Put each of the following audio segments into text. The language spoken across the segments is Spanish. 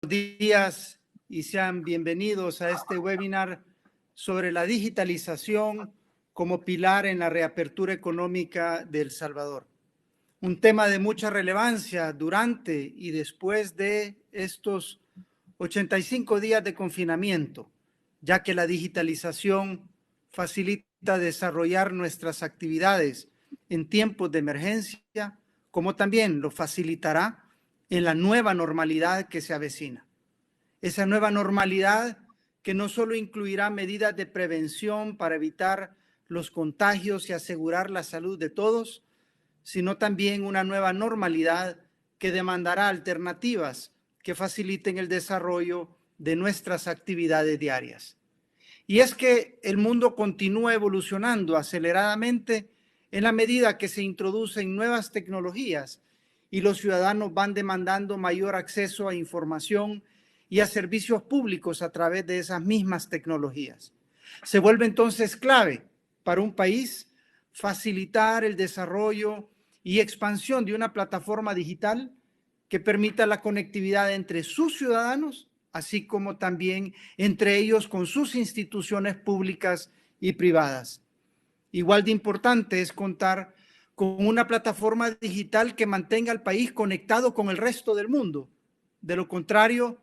días y sean bienvenidos a este webinar sobre la digitalización como pilar en la reapertura económica de El Salvador. Un tema de mucha relevancia durante y después de estos 85 días de confinamiento, ya que la digitalización facilita desarrollar nuestras actividades en tiempos de emergencia, como también lo facilitará en la nueva normalidad que se avecina. Esa nueva normalidad que no solo incluirá medidas de prevención para evitar los contagios y asegurar la salud de todos, sino también una nueva normalidad que demandará alternativas que faciliten el desarrollo de nuestras actividades diarias. Y es que el mundo continúa evolucionando aceleradamente en la medida que se introducen nuevas tecnologías y los ciudadanos van demandando mayor acceso a información y a servicios públicos a través de esas mismas tecnologías. Se vuelve entonces clave para un país facilitar el desarrollo y expansión de una plataforma digital que permita la conectividad entre sus ciudadanos, así como también entre ellos con sus instituciones públicas y privadas. Igual de importante es contar con una plataforma digital que mantenga al país conectado con el resto del mundo. De lo contrario,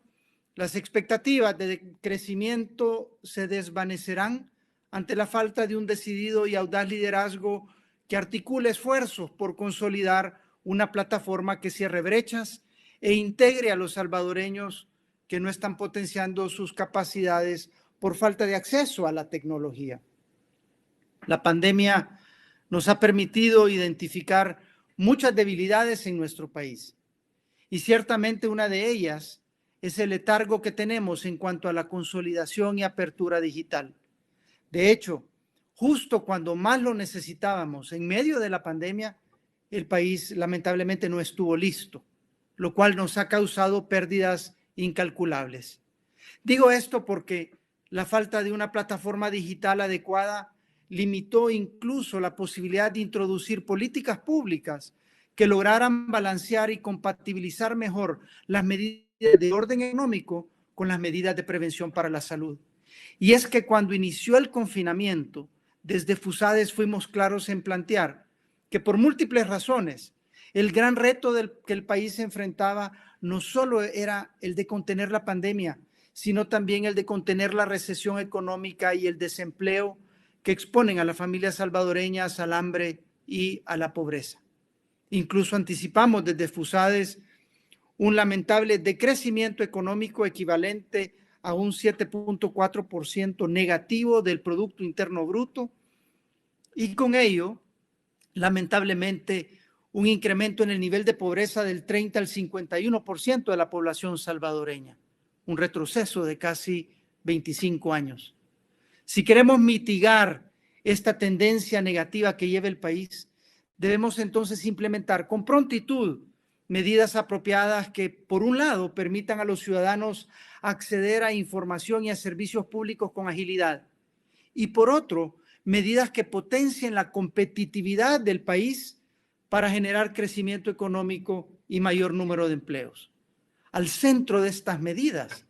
las expectativas de crecimiento se desvanecerán ante la falta de un decidido y audaz liderazgo que articule esfuerzos por consolidar una plataforma que cierre brechas e integre a los salvadoreños que no están potenciando sus capacidades por falta de acceso a la tecnología. La pandemia nos ha permitido identificar muchas debilidades en nuestro país y ciertamente una de ellas es el letargo que tenemos en cuanto a la consolidación y apertura digital. De hecho, justo cuando más lo necesitábamos, en medio de la pandemia, el país lamentablemente no estuvo listo, lo cual nos ha causado pérdidas incalculables. Digo esto porque la falta de una plataforma digital adecuada limitó incluso la posibilidad de introducir políticas públicas que lograran balancear y compatibilizar mejor las medidas de orden económico con las medidas de prevención para la salud. Y es que cuando inició el confinamiento, desde FUSADES fuimos claros en plantear que por múltiples razones el gran reto que el país enfrentaba no solo era el de contener la pandemia, sino también el de contener la recesión económica y el desempleo que exponen a las familias salvadoreñas al hambre y a la pobreza. Incluso anticipamos desde FUSADES un lamentable decrecimiento económico equivalente a un 7.4% negativo del Producto Interno Bruto y con ello, lamentablemente, un incremento en el nivel de pobreza del 30 al 51% de la población salvadoreña, un retroceso de casi 25 años. Si queremos mitigar esta tendencia negativa que lleva el país, debemos entonces implementar con prontitud medidas apropiadas que, por un lado, permitan a los ciudadanos acceder a información y a servicios públicos con agilidad, y por otro, medidas que potencien la competitividad del país para generar crecimiento económico y mayor número de empleos. Al centro de estas medidas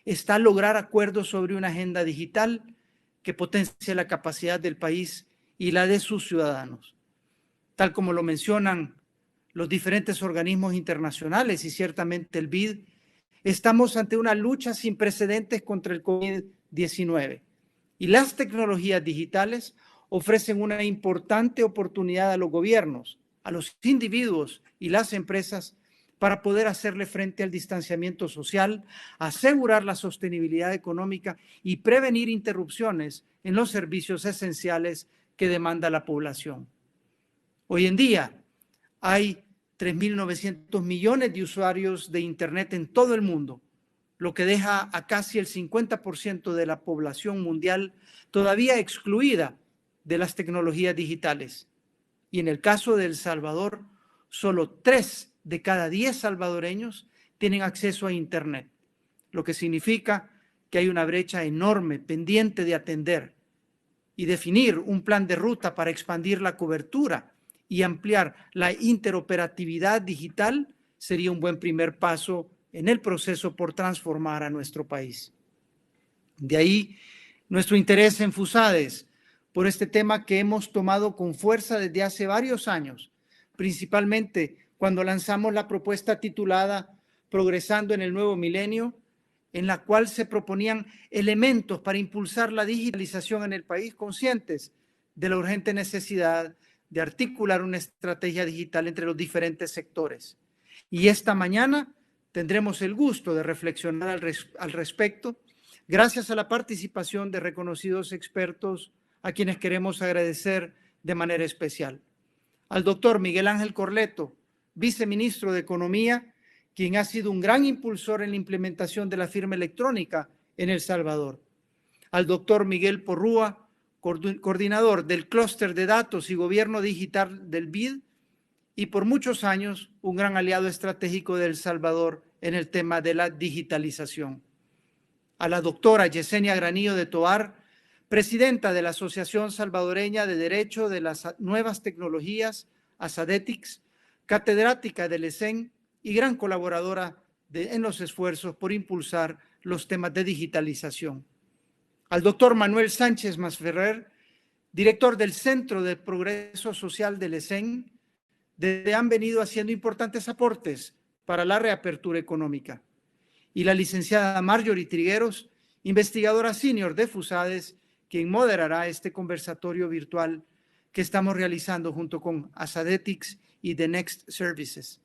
está lograr acuerdos sobre una agenda digital que potencie la capacidad del país y la de sus ciudadanos. Tal como lo mencionan los diferentes organismos internacionales y ciertamente el BID, estamos ante una lucha sin precedentes contra el COVID-19 y las tecnologías digitales ofrecen una importante oportunidad a los gobiernos, a los individuos y las empresas para poder hacerle frente al distanciamiento social, asegurar la sostenibilidad económica y prevenir interrupciones en los servicios esenciales que demanda la población. Hoy en día hay 3.900 millones de usuarios de Internet en todo el mundo, lo que deja a casi el 50% de la población mundial todavía excluida de las tecnologías digitales. Y en el caso de El Salvador, solo 3 de cada 10 salvadoreños tienen acceso a Internet, lo que significa que hay una brecha enorme pendiente de atender y definir un plan de ruta para expandir la cobertura y ampliar la interoperatividad digital sería un buen primer paso en el proceso por transformar a nuestro país. De ahí nuestro interés en FUSADES por este tema que hemos tomado con fuerza desde hace varios años, principalmente cuando lanzamos la propuesta titulada Progresando en el Nuevo Milenio, en la cual se proponían elementos para impulsar la digitalización en el país, conscientes de la urgente necesidad de articular una estrategia digital entre los diferentes sectores. Y esta mañana tendremos el gusto de reflexionar al respecto, gracias a la participación de reconocidos expertos a quienes queremos agradecer de manera especial. Al doctor Miguel Ángel Corleto, viceministro de Economía, quien ha sido un gran impulsor en la implementación de la firma electrónica en El Salvador. Al doctor Miguel Porrúa, coordinador del Clúster de Datos y Gobierno Digital del BID, y por muchos años un gran aliado estratégico de El Salvador en el tema de la digitalización. A la doctora Yesenia Granillo de Tovar, presidenta de la Asociación Salvadoreña de Derecho de las Nuevas Tecnologías, ASADETICS, catedrática del ESEN y gran colaboradora en los esfuerzos por impulsar los temas de digitalización. Al doctor Manuel Sánchez Masferrer, director del Centro de Progreso Social del ESEN, donde han venido haciendo importantes aportes para la reapertura económica. Y la licenciada Marjorie Trigueros, investigadora senior de FUSADES, quien moderará este conversatorio virtual que estamos realizando junto con ASADETICS y The Next Services.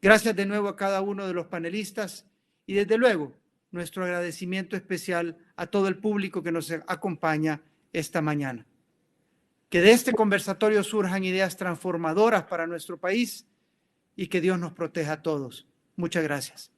Gracias de nuevo a cada uno de los panelistas y desde luego nuestro agradecimiento especial a todo el público que nos acompaña esta mañana. Que de este conversatorio surjan ideas transformadoras para nuestro país y que Dios nos proteja a todos. Muchas gracias.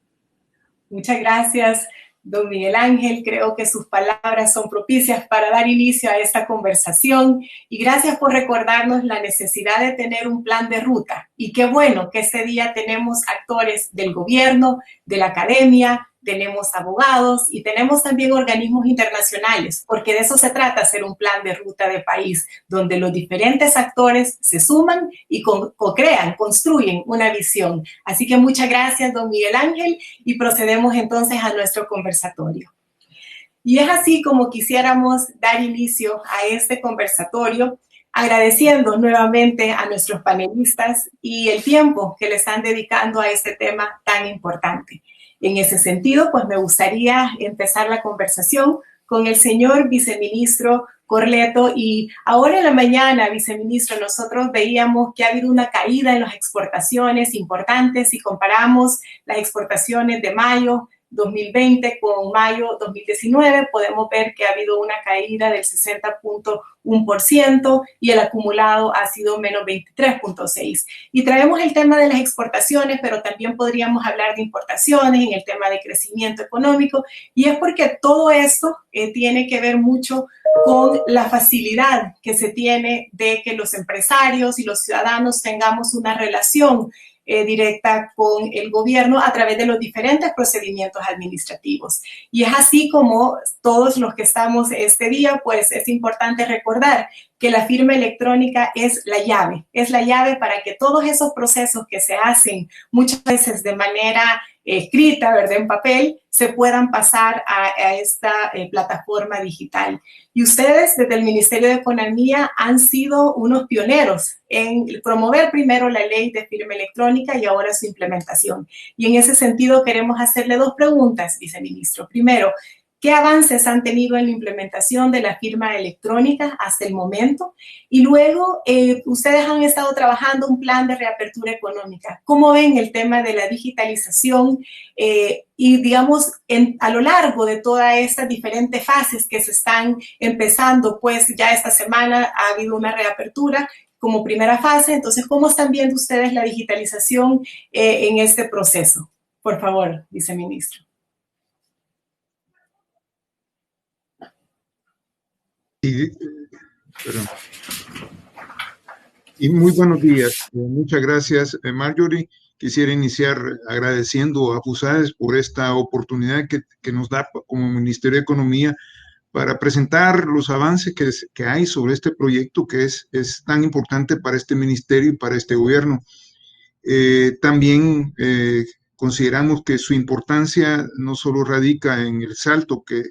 Muchas gracias, don Miguel Ángel. Creo que sus palabras son propicias para dar inicio a esta conversación y gracias por recordarnos la necesidad de tener un plan de ruta. Y qué bueno que este día tenemos actores del gobierno, de la academia, tenemos abogados y tenemos también organismos internacionales, porque de eso se trata, hacer un plan de ruta de país, donde los diferentes actores se suman y co-crean, construyen una visión. Así que muchas gracias, don Miguel Ángel, y procedemos entonces a nuestro conversatorio. Y es así como quisiéramos dar inicio a este conversatorio, agradeciendo nuevamente a nuestros panelistas y el tiempo que le están dedicando a este tema tan importante. En ese sentido, pues me gustaría empezar la conversación con el señor viceministro Corleto. Y ahora en la mañana, viceministro, nosotros veíamos que ha habido una caída en las exportaciones importantes. Si comparamos las exportaciones de mayo 2020 con mayo 2019, podemos ver que ha habido una caída del 60.1% y el acumulado ha sido menos 23.6%. Y traemos el tema de las exportaciones, pero también podríamos hablar de importaciones en el tema de crecimiento económico, y es porque todo esto tiene que ver mucho con la facilidad que se tiene de que los empresarios y los ciudadanos tengamos una relación directa con el gobierno a través de los diferentes procedimientos administrativos. Y es así como todos los que estamos este día, pues es importante recordar que la firma electrónica es la llave para que todos esos procesos que se hacen muchas veces de manera escrita, ¿verdad?, en papel, se puedan pasar a esta plataforma digital. Y ustedes, desde el Ministerio de Economía, han sido unos pioneros en promover primero la ley de firma electrónica y ahora su implementación. Y en ese sentido queremos hacerle dos preguntas, viceministro. Primero, ¿qué avances han tenido en la implementación de la firma electrónica hasta el momento? Y luego, ustedes han estado trabajando un plan de reapertura económica. ¿Cómo ven el tema de la digitalización y, digamos, a lo largo de todas estas diferentes fases que se están empezando? Pues ya esta semana ha habido una reapertura como primera fase. Entonces, ¿cómo están viendo ustedes la digitalización en este proceso? Por favor, viceministro. Y muy buenos días. Muchas gracias, Marjorie. Quisiera iniciar agradeciendo a FUSADES por esta oportunidad que nos da como Ministerio de Economía para presentar los avances que hay sobre este proyecto que es tan importante para este ministerio y para este gobierno. También consideramos que su importancia no solo radica en el salto que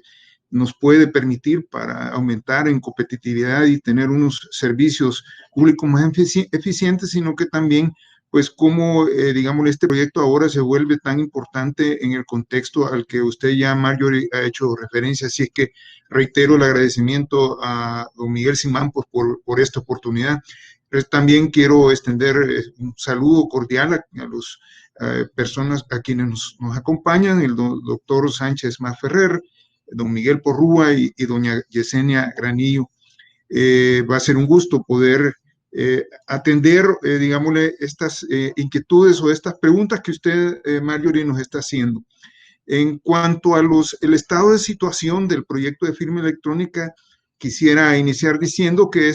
nos puede permitir para aumentar en competitividad y tener unos servicios públicos más eficientes, sino que también, pues, cómo, digamos, este proyecto ahora se vuelve tan importante en el contexto al que usted ya, Marjorie, ha hecho referencia. Así es que reitero el agradecimiento a don Miguel Simán, pues, por esta oportunidad. También quiero extender un saludo cordial a los personas a quienes nos acompañan, el doctor Sánchez Maferrer, don Miguel Porrúa y doña Yesenia Granillo. Va a ser un gusto poder atender, digámosle, estas inquietudes o estas preguntas que usted, Marjorie, nos está haciendo. En cuanto a el estado de situación del proyecto de firma electrónica, quisiera iniciar diciendo que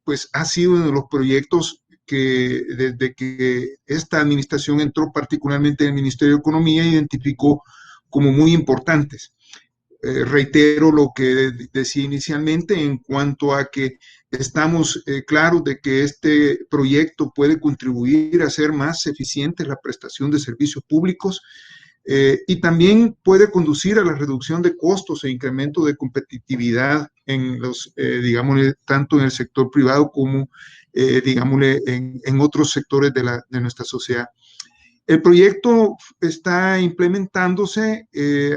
pues, ha sido uno de los proyectos que desde que esta administración entró, particularmente en el Ministerio de Economía, identificó como muy importantes. Reitero lo que decía inicialmente en cuanto a que estamos claros de que este proyecto puede contribuir a hacer más eficiente la prestación de servicios públicos y también puede conducir a la reducción de costos e incremento de competitividad en digamos, tanto en el sector privado como, digámosle, en otros sectores de nuestra sociedad. El proyecto está implementándose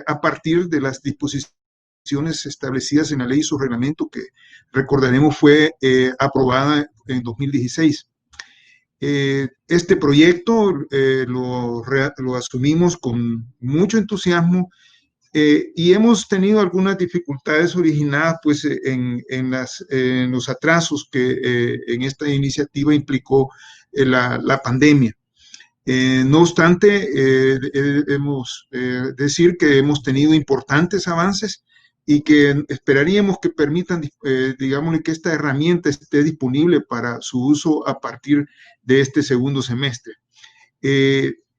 a partir de las disposiciones establecidas en la ley y su reglamento, que recordaremos fue aprobada en 2016. Este proyecto lo asumimos con mucho entusiasmo y hemos tenido algunas dificultades originadas pues, en los atrasos que en esta iniciativa implicó la pandemia. No obstante, decir que hemos tenido importantes avances y que esperaríamos que permitan, digamos, que esta herramienta esté disponible para su uso a partir de este segundo semestre.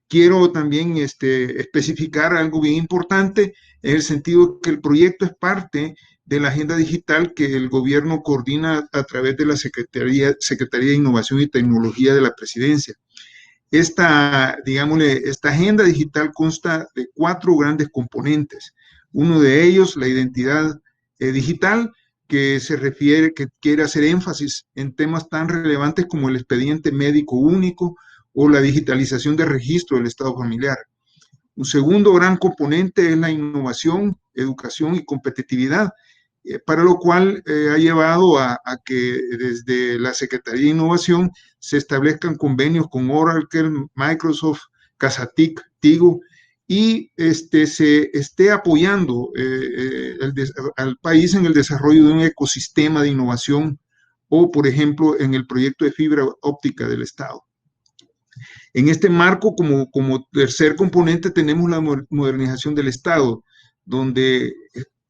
Quiero también especificar algo bien importante en el sentido que el proyecto es parte de la agenda digital que el gobierno coordina a través de la Secretaría de Innovación y Tecnología de la Presidencia. Esta agenda digital consta de 4 grandes componentes. Uno de ellos, la identidad digital, que quiere hacer énfasis en temas tan relevantes como el expediente médico único o la digitalización del registro del estado familiar. Un segundo gran componente es la innovación, educación y competitividad, para lo cual ha llevado a que desde la Secretaría de Innovación se establezcan convenios con Oracle, Microsoft, Casatic, Tigo, y se esté apoyando al país en el desarrollo de un ecosistema de innovación o, por ejemplo, en el proyecto de fibra óptica del Estado. En este marco, como tercer componente, tenemos la modernización del Estado, donde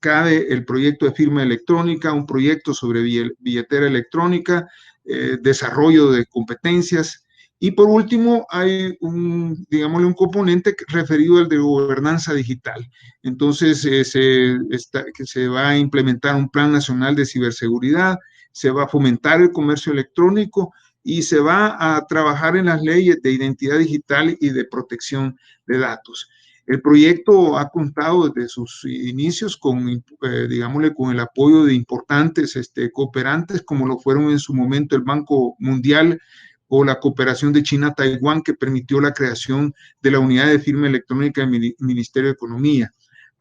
cabe el proyecto de firma electrónica, un proyecto sobre billetera electrónica, desarrollo de competencias, y por último hay un componente referido al de gobernanza digital. Entonces se va a implementar un plan nacional de ciberseguridad, se va a fomentar el comercio electrónico y se va a trabajar en las leyes de identidad digital y de protección de datos. El proyecto ha contado desde sus inicios con el apoyo de importantes cooperantes, como lo fueron en su momento el Banco Mundial o la cooperación de China-Taiwán, que permitió la creación de la unidad de firma electrónica del Ministerio de Economía.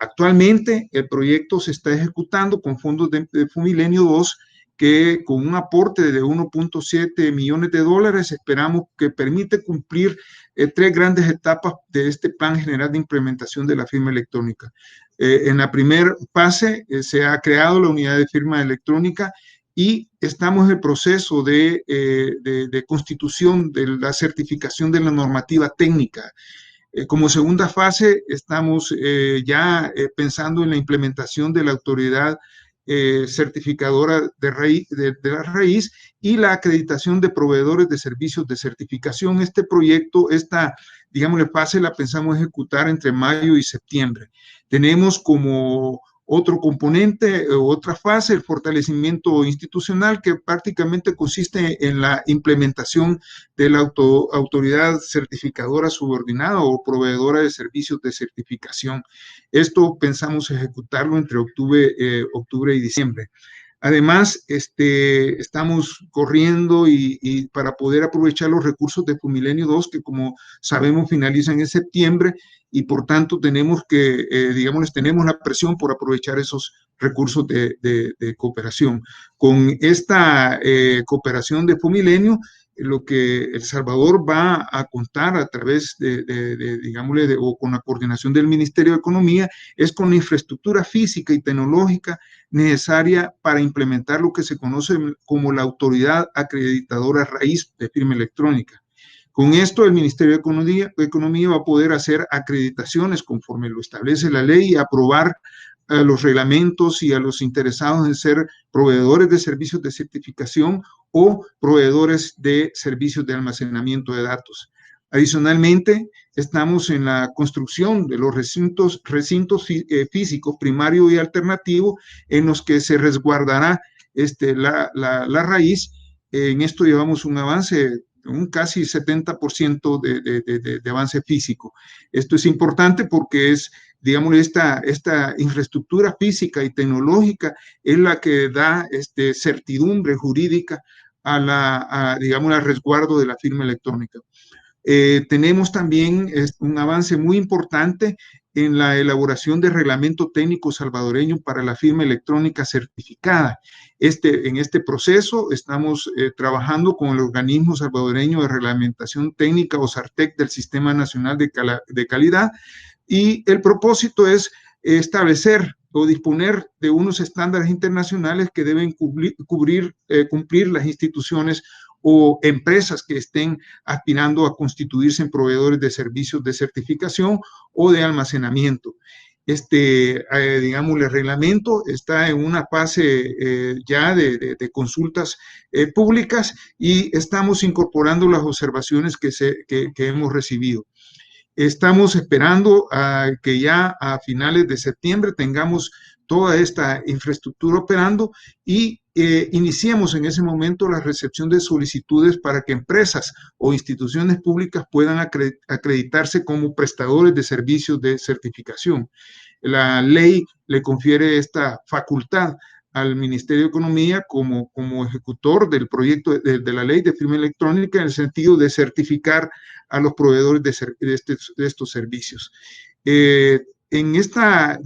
Actualmente, el proyecto se está ejecutando con fondos de Fumilenio 2, que con un aporte de 1.7 millones de dólares esperamos que permite cumplir 3 grandes etapas de este plan general de implementación de la firma electrónica. En la primera fase se ha creado la unidad de firma electrónica y estamos en el proceso de constitución de la certificación de la normativa técnica. Como segunda fase estamos ya pensando en la implementación de la autoridad certificadora de la raíz y la acreditación de proveedores de servicios de certificación. Este proyecto, esta fase la pensamos ejecutar entre mayo y septiembre. Tenemos como otro componente, otra fase, el fortalecimiento institucional, que prácticamente consiste en la implementación de la autoridad certificadora subordinada o proveedora de servicios de certificación. Esto pensamos ejecutarlo entre octubre y diciembre. Además, estamos corriendo y para poder aprovechar los recursos de FUMILENIO 2, que como sabemos finalizan en septiembre, y por tanto tenemos que, tenemos la presión por aprovechar esos recursos de cooperación. Con esta cooperación de FUMILENIO, lo que El Salvador va a contar a través o con la coordinación del Ministerio de Economía, es con la infraestructura física y tecnológica necesaria para implementar lo que se conoce como la autoridad acreditadora raíz de firma electrónica. Con esto, el Ministerio de Economía va a poder hacer acreditaciones conforme lo establece la ley y aprobar a los reglamentos y a los interesados en ser proveedores de servicios de certificación o proveedores de servicios de almacenamiento de datos. Adicionalmente, estamos en la construcción de los recintos físicos primario y alternativo en los que se resguardará la raíz. En esto llevamos un avance, un casi 70% de avance físico. Esto es importante porque es, digamos, esta infraestructura física y tecnológica es la que da certidumbre jurídica al resguardo de la firma electrónica. Tenemos también un avance muy importante en la elaboración de reglamento técnico salvadoreño para la firma electrónica certificada. En este proceso estamos trabajando con el organismo salvadoreño de reglamentación técnica, OSARTEC, del Sistema Nacional de Calidad, y el propósito es establecer o disponer de unos estándares internacionales que deben cumplir las instituciones o empresas que estén aspirando a constituirse en proveedores de servicios de certificación o de almacenamiento. El reglamento está en una fase ya de consultas públicas y estamos incorporando las observaciones que hemos recibido. Estamos esperando a que ya a finales de septiembre tengamos toda esta infraestructura operando y iniciemos en ese momento la recepción de solicitudes para que empresas o instituciones públicas puedan acreditarse como prestadores de servicios de certificación. La ley le confiere esta facultad al Ministerio de Economía como ejecutor del proyecto de la ley de firma electrónica en el sentido de certificar a los proveedores de estos servicios. En esta,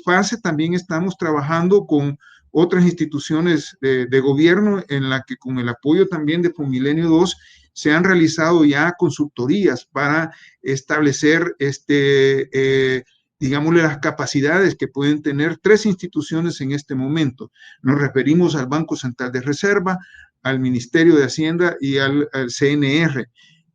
fase también estamos trabajando con otras instituciones de gobierno en la que con el apoyo también de FUMILENIO 2 se han realizado ya consultorías para establecer las capacidades que pueden tener 3 instituciones en este momento. Nos referimos al Banco Central de Reserva, al Ministerio de Hacienda y al CNR.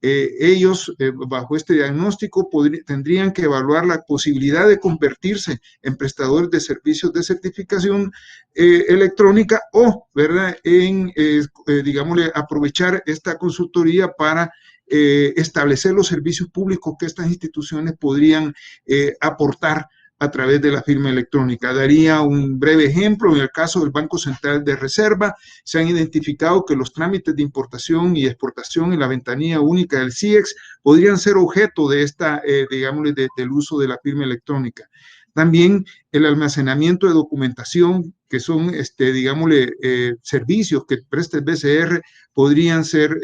Ellos, bajo este diagnóstico, tendrían que evaluar la posibilidad de convertirse en prestadores de servicios de certificación electrónica o, ¿verdad?, aprovechar esta consultoría para establecer los servicios públicos que estas instituciones podrían aportar a través de la firma electrónica. Daría un breve ejemplo. En el caso del Banco Central de Reserva, se han identificado que los trámites de importación y exportación en la ventanilla única del CIEX podrían ser objeto de del uso de la firma electrónica. También el almacenamiento de documentación, que son, servicios que presta el BCR, podrían ser,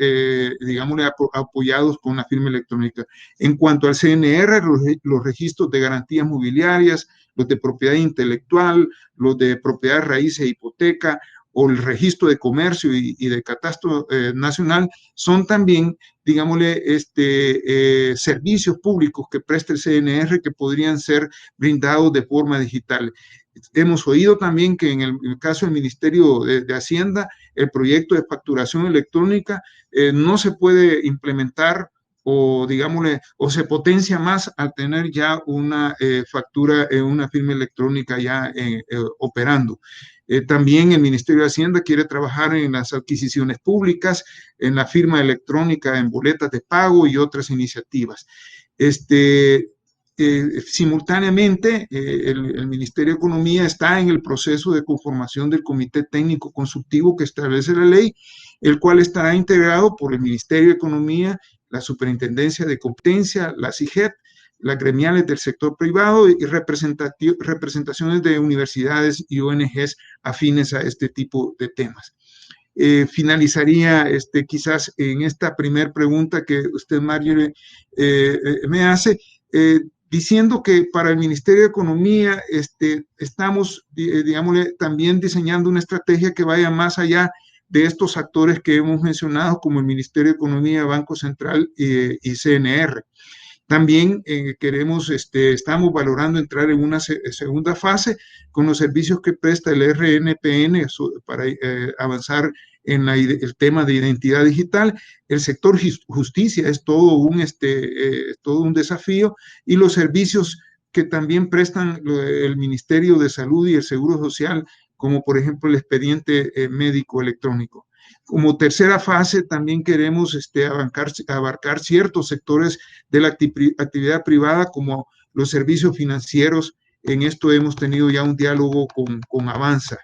apoyados con la firma electrónica. En cuanto al CNR, los registros de garantías mobiliarias, los de propiedad intelectual, los de propiedad raíz e hipoteca, o el registro de comercio y de catastro nacional, son también, servicios públicos que presta el CNR que podrían ser brindados de forma digital. Hemos oído también que en el caso del Ministerio de Hacienda, el proyecto de facturación electrónica no se puede implementar o se potencia más al tener ya una una firma electrónica ya operando. También el Ministerio de Hacienda quiere trabajar en las adquisiciones públicas, en la firma electrónica en boletas de pago y otras iniciativas. simultáneamente, el Ministerio de Economía está en el proceso de conformación del Comité Técnico Consultivo que establece la ley, el cual estará integrado por el Ministerio de Economía, la Superintendencia de Competencia, la SIGET, las gremiales del sector privado y representaciones de universidades y ONGs afines a este tipo de temas. Finalizaría quizás en esta primera pregunta que usted, Marjorie, me hace, diciendo que para el Ministerio de Economía estamos, digámosle, también diseñando una estrategia que vaya más allá de estos actores que hemos mencionado, como el Ministerio de Economía, Banco Central y CNR. También estamos valorando entrar en una segunda fase con los servicios que presta el RNPN para avanzar en el tema de identidad digital. El sector justicia es todo un desafío, y los servicios que también prestan el Ministerio de Salud y el Seguro Social, como por ejemplo el expediente médico electrónico. Como tercera fase, también queremos abarcar ciertos sectores de la actividad privada, como los servicios financieros. En esto hemos tenido ya un diálogo con Avanza.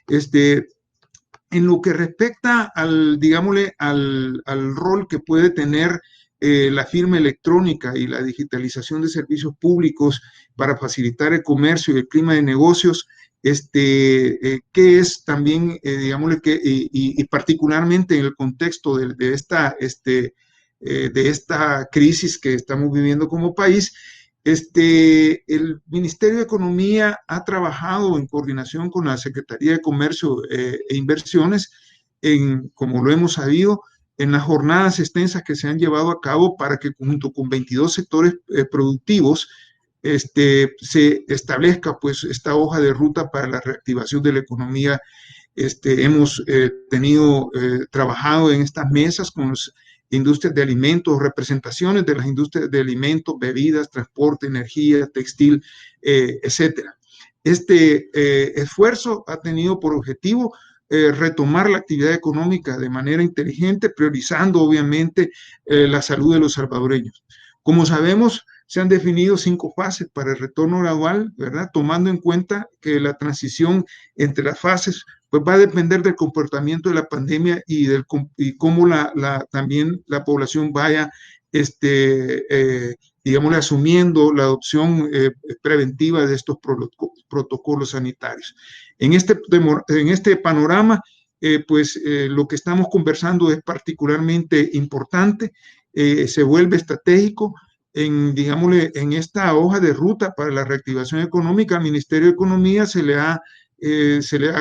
En lo que respecta digámosle, al rol que puede tener la firma electrónica y la digitalización de servicios públicos para facilitar el comercio y el clima de negocios, que es también, digámosle, y particularmente en el contexto de esta crisis que estamos viviendo como país, el Ministerio de Economía ha trabajado en coordinación con la Secretaría de Comercio e Inversiones, como lo hemos sabido, en las jornadas extensas que se han llevado a cabo para que junto con 22 sectores productivos se establezca pues esta hoja de ruta para la reactivación de la economía. Hemos trabajado en estas mesas con las industrias de alimentos, representaciones de las industrias de alimentos, bebidas, transporte, energía, textil, etcétera. Esfuerzo ha tenido por objetivo retomar la actividad económica de manera inteligente, priorizando obviamente la salud de los salvadoreños. Como sabemos, se han definido 5 fases para el retorno gradual, ¿verdad? Tomando en cuenta que la transición entre las fases pues va a depender del comportamiento de la pandemia y cómo también la población vaya, digámosle, asumiendo la adopción preventiva de estos protocolos sanitarios. En este panorama, lo que estamos conversando es particularmente importante, se vuelve estratégico. Digámosle, en esta hoja de ruta para la reactivación económica, al Ministerio de Economía se le ha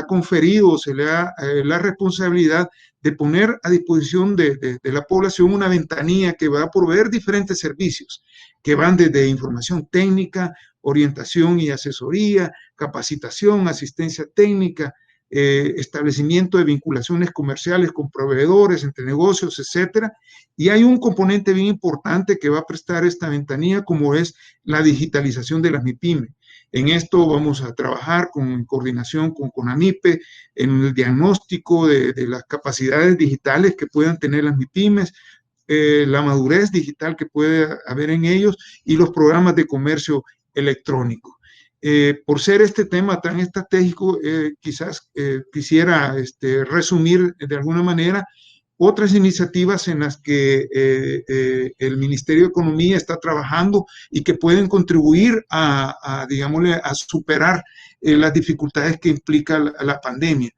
conferido, la responsabilidad de poner a disposición de la población una ventanilla que va a proveer diferentes servicios, que van desde información técnica, orientación y asesoría, capacitación, asistencia técnica, establecimiento de vinculaciones comerciales con proveedores, entre negocios, etcétera. Y hay un componente bien importante que va a prestar esta ventanilla, como es la digitalización de las MIPYME. En esto vamos a trabajar en coordinación con CONAMIPE en el diagnóstico de las capacidades digitales que puedan tener las MIPYMES, la madurez digital que puede haber en ellos y los programas de comercio electrónico. Por ser este tema tan estratégico, quizás quisiera resumir de alguna manera otras iniciativas en las que el Ministerio de Economía está trabajando y que pueden contribuir digámosle, a superar las dificultades que implica la pandemia.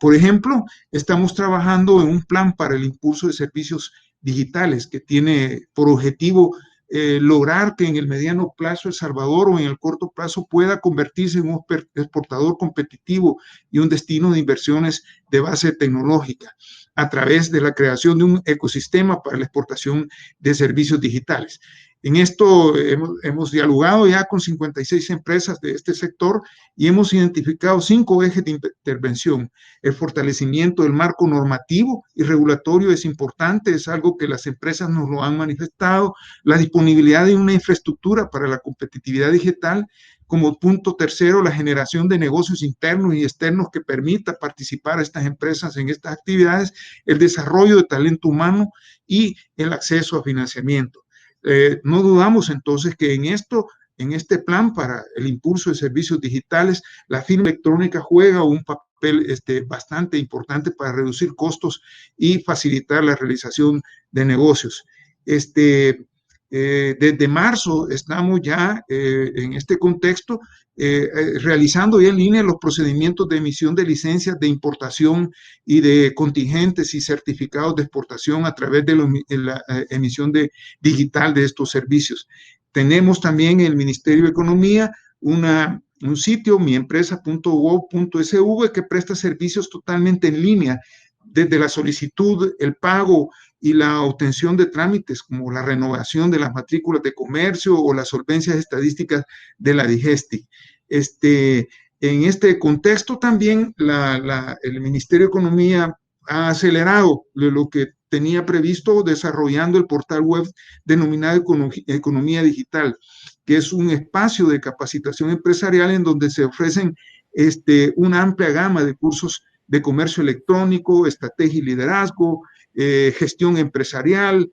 Por ejemplo, estamos trabajando en un plan para el impulso de servicios digitales que tiene por objetivo lograr que en el mediano plazo El Salvador o en el corto plazo pueda convertirse en un exportador competitivo y un destino de inversiones de base tecnológica a través de la creación de un ecosistema para la exportación de servicios digitales. En esto hemos dialogado ya con 56 empresas de este sector y hemos identificado 5 ejes de intervención. El fortalecimiento del marco normativo y regulatorio es importante, es algo que las empresas nos lo han manifestado. La disponibilidad de una infraestructura para la competitividad digital. Como punto tercero, la generación de negocios internos y externos que permita participar a estas empresas en estas actividades, el desarrollo de talento humano y el acceso a financiamiento. no dudamos entonces que en este plan para el impulso de servicios digitales, la firma electrónica juega un papel bastante importante para reducir costos y facilitar la realización de negocios. Desde marzo estamos ya en este contexto realizando ya en línea los procedimientos de emisión de licencias de importación y de contingentes y certificados de exportación a través de la emisión digital de estos servicios. Tenemos también en el Ministerio de Economía un sitio, miempresa.gov.sv, que presta servicios totalmente en línea, desde la solicitud, el pago y la obtención de trámites, como la renovación de las matrículas de comercio o las solvencias estadísticas de la DIGESTI. En este contexto también el Ministerio de Economía ha acelerado lo que tenía previsto desarrollando el portal web denominado Economía Digital, que es un espacio de capacitación empresarial en donde se ofrecen una amplia gama de cursos de comercio electrónico, estrategia y liderazgo, gestión empresarial,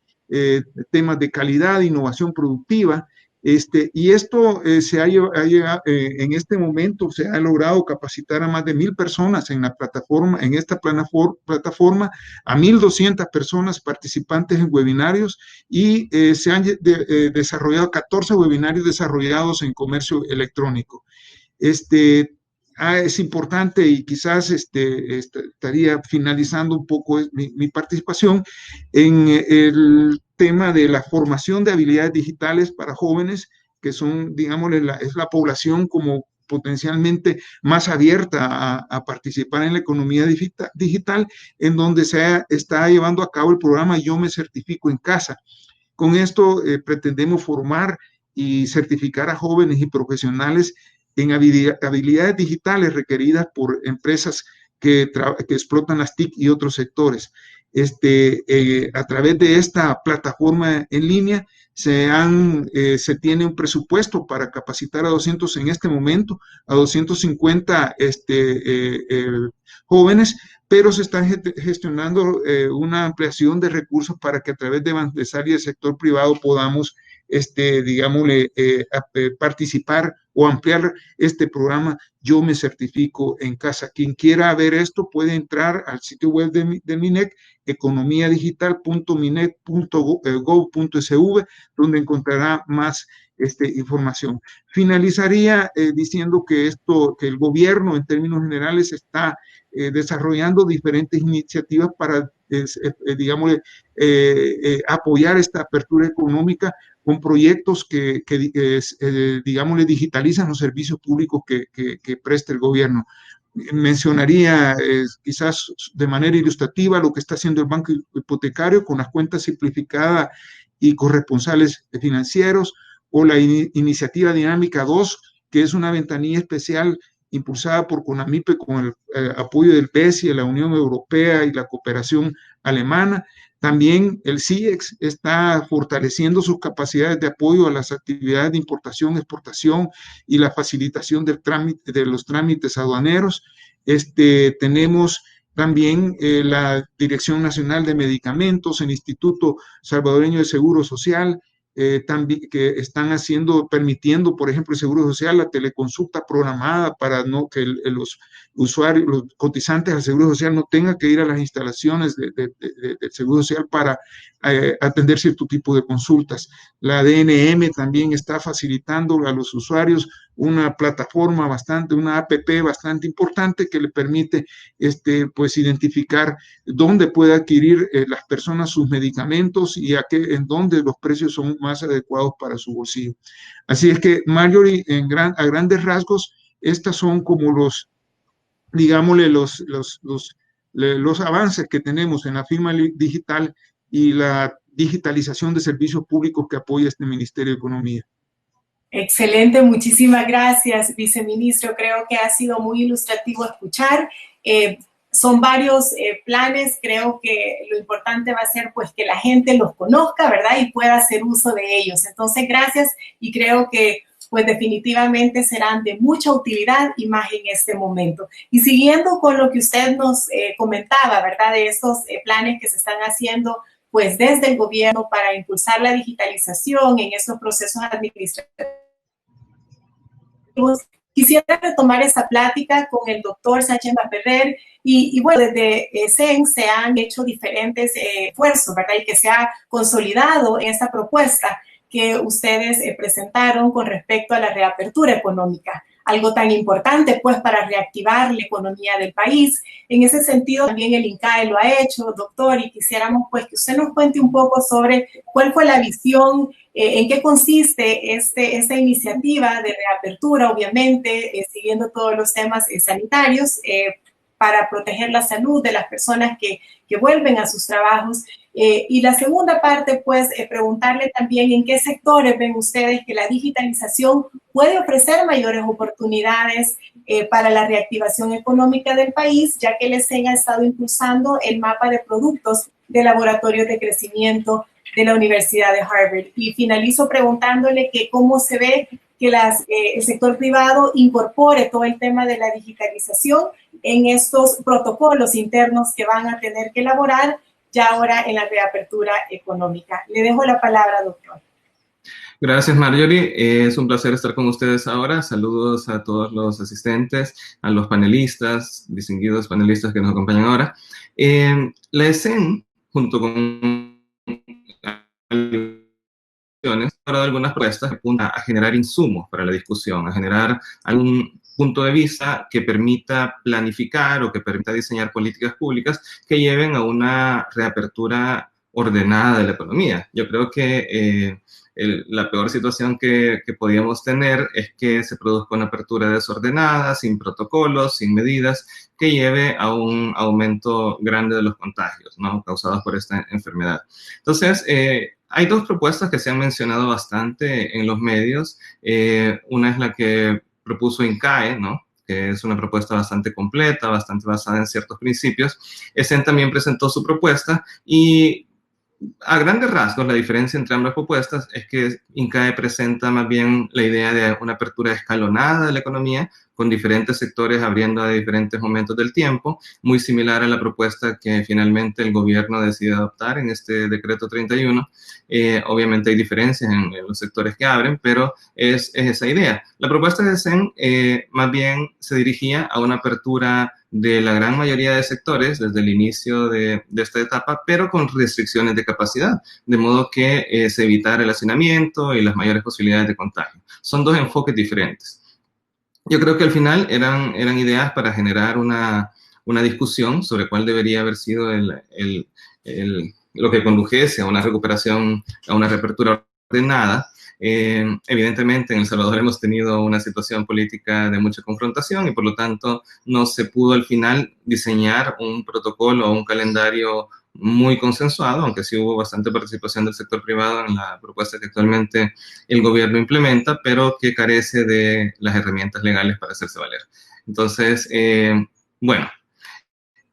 temas de calidad, innovación productiva. Y esto en este momento se ha logrado capacitar a más de 1,000 personas en la plataforma, en esta plataforma, a 1,200 personas participantes en webinarios y se han desarrollado 14 webinarios desarrollados en comercio electrónico. Es importante y quizás estaría finalizando un poco mi participación en el tema de la formación de habilidades digitales para jóvenes, que son, digamos, es la población como potencialmente más abierta a participar en la economía digital, en donde se está llevando a cabo el programa Yo Me Certifico en Casa. Con esto pretendemos formar y certificar a jóvenes y profesionales en habilidades digitales requeridas por empresas que explotan las TIC y otros sectores. A través de esta plataforma en línea se tiene un presupuesto para capacitar a 200 en este momento, a 250 jóvenes, pero se está gestionando una ampliación de recursos para que a través de Bandesaria y del sector privado podamos digámosle, participar o ampliar este programa Yo Me Certifico en Casa. Quien quiera ver esto puede entrar al sitio web de MINEC, economiadigital.minec.gov.sv, donde encontrará más información. Finalizaría diciendo que el gobierno en términos generales está desarrollando diferentes iniciativas para, digamos, apoyar esta apertura económica con proyectos que digamos, le digitalizan los servicios públicos que presta el gobierno. Mencionaría quizás de manera ilustrativa lo que está haciendo el Banco Hipotecario con las cuentas simplificadas y corresponsales financieros, o la iniciativa Dinámica 2, que es una ventanilla especial impulsada por CONAMIPE con el apoyo del BESI, de la Unión Europea y la cooperación alemana. También el CIEX está fortaleciendo sus capacidades de apoyo a las actividades de importación, exportación y la facilitación de los trámites aduaneros. Tenemos también la Dirección Nacional de Medicamentos, el Instituto Salvadoreño de Seguro Social, también, que están permitiendo, por ejemplo, el Seguro Social, la teleconsulta programada para que los usuarios, los cotizantes al Seguro Social no tengan que ir a las instalaciones del Seguro Social para atender cierto tipo de consultas. La DNM también está facilitando a los usuarios una plataforma una APP bastante importante que le permite pues identificar dónde puede adquirir las personas sus medicamentos y en dónde los precios son más adecuados para su bolsillo. Así es que, Marjorie, a grandes rasgos, estas son como digámosle, los avances que tenemos en la firma digital y la digitalización de servicios públicos que apoya este Ministerio de Economía. Excelente, muchísimas gracias, viceministro. Creo que ha sido muy ilustrativo escuchar. Son varios planes. Creo que lo importante va a ser pues que la gente los conozca, ¿verdad? Y pueda hacer uso de ellos. Entonces, gracias, y creo que pues definitivamente serán de mucha utilidad y más en este momento. Y siguiendo con lo que usted nos comentaba, ¿verdad? De estos planes que se están haciendo pues desde el gobierno para impulsar la digitalización en estos procesos administrativos. Quisiera retomar esa plática con el doctor Sánchez Masferrer y bueno, desde ESEN se han hecho diferentes esfuerzos, ¿verdad? Y que se ha consolidado en esta propuesta que ustedes presentaron con respecto a la reapertura económica, algo tan importante pues para reactivar la economía del país. En ese sentido también el INCAE lo ha hecho, doctor, y quisiéramos pues que usted nos cuente un poco sobre cuál fue la visión, en qué consiste esta iniciativa de reapertura, obviamente siguiendo todos los temas sanitarios para proteger la salud de las personas que vuelven a sus trabajos. Y la segunda parte, pues, preguntarle también en qué sectores ven ustedes que la digitalización puede ofrecer mayores oportunidades para la reactivación económica del país, ya que el ESEN ha estado impulsando el mapa de productos de laboratorios de crecimiento de la Universidad de Harvard. Y finalizo preguntándole que cómo se ve que el sector privado incorpore todo el tema de la digitalización en estos protocolos internos que van a tener que elaborar ya ahora en la reapertura económica. Le dejo la palabra, doctor. Gracias, Marjorie. Es un placer estar con ustedes ahora. Saludos a todos los asistentes, a los panelistas, distinguidos panelistas que nos acompañan ahora. La ESEN, junto con para algunas propuestas que apuntan a generar insumos para la discusión, a generar algún punto de vista que permita planificar o que permita diseñar políticas públicas que lleven a una reapertura ordenada de la economía. Yo creo que la peor situación que podíamos tener es que se produzca una apertura desordenada, sin protocolos, sin medidas, que lleve a un aumento grande de los contagios, ¿no?, causados por esta enfermedad. Entonces, hay dos propuestas que se han mencionado bastante en los medios. Una es la que propuso INCAE, ¿no?, que es una propuesta bastante completa, bastante basada en ciertos principios. ESEN también presentó su propuesta y a grandes rasgos la diferencia entre ambas propuestas es que INCAE presenta más bien la idea de una apertura escalonada de la economía, con diferentes sectores abriendo a diferentes momentos del tiempo, muy similar a la propuesta que finalmente el gobierno decide adoptar en este decreto 31. Obviamente hay diferencias en los sectores que abren, pero es esa idea. La propuesta de ESEN más bien se dirigía a una apertura de la gran mayoría de sectores desde el inicio de esta etapa, pero con restricciones de capacidad, de modo que se evitara el hacinamiento y las mayores posibilidades de contagio. Son dos enfoques diferentes. Yo creo que al final eran ideas para generar una discusión sobre cuál debería haber sido lo que condujese a una recuperación, a una reapertura ordenada. Evidentemente en El Salvador hemos tenido una situación política de mucha confrontación y por lo tanto no se pudo al final diseñar un protocolo o un calendario muy consensuado, aunque sí hubo bastante participación del sector privado en la propuesta que actualmente el gobierno implementa, pero que carece de las herramientas legales para hacerse valer. Entonces, bueno,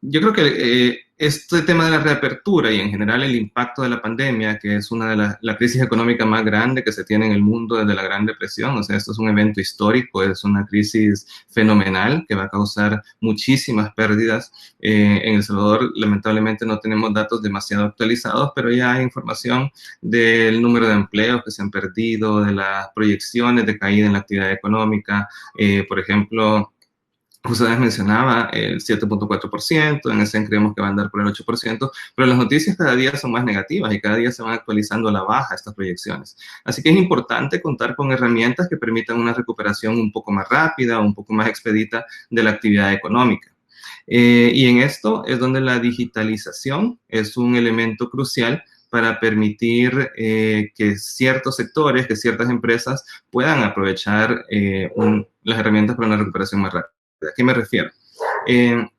yo creo que este tema de la reapertura y en general el impacto de la pandemia, que es una de la crisis económica más grande que se tiene en el mundo desde la Gran Depresión, o sea, esto es un evento histórico, es una crisis fenomenal que va a causar muchísimas pérdidas. En El Salvador, lamentablemente, no tenemos datos demasiado actualizados, pero ya hay información del número de empleos que se han perdido, de las proyecciones de caída en la actividad económica. Por ejemplo, ustedes mencionaba el 7.4%, en ESEN creemos que va a andar por el 8%, pero las noticias cada día son más negativas y cada día se van actualizando a la baja estas proyecciones. Así que es importante contar con herramientas que permitan una recuperación un poco más rápida, un poco más expedita de la actividad económica. Y en esto es donde la digitalización es un elemento crucial para permitir que ciertos sectores, que ciertas empresas puedan aprovechar las herramientas para una recuperación más rápida. ¿A qué me refiero? En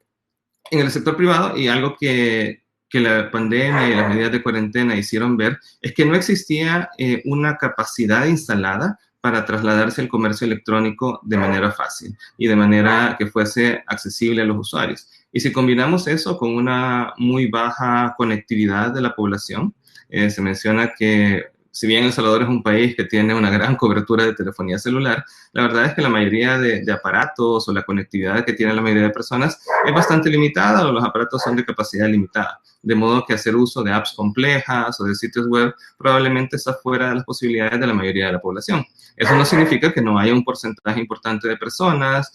el sector privado, y algo que la pandemia y las medidas de cuarentena hicieron ver, es que no existía una capacidad instalada para trasladarse al comercio electrónico de manera fácil y de manera que fuese accesible a los usuarios. Y si combinamos eso con una muy baja conectividad de la población, se menciona que si bien El Salvador es un país que tiene una gran cobertura de telefonía celular, la verdad es que la mayoría de aparatos o la conectividad que tiene la mayoría de personas es bastante limitada o los aparatos son de capacidad limitada. de modo que hacer uso de apps complejas o de sitios web probablemente está fuera de las posibilidades de la mayoría de la población. Eso no significa que no haya un porcentaje importante de personas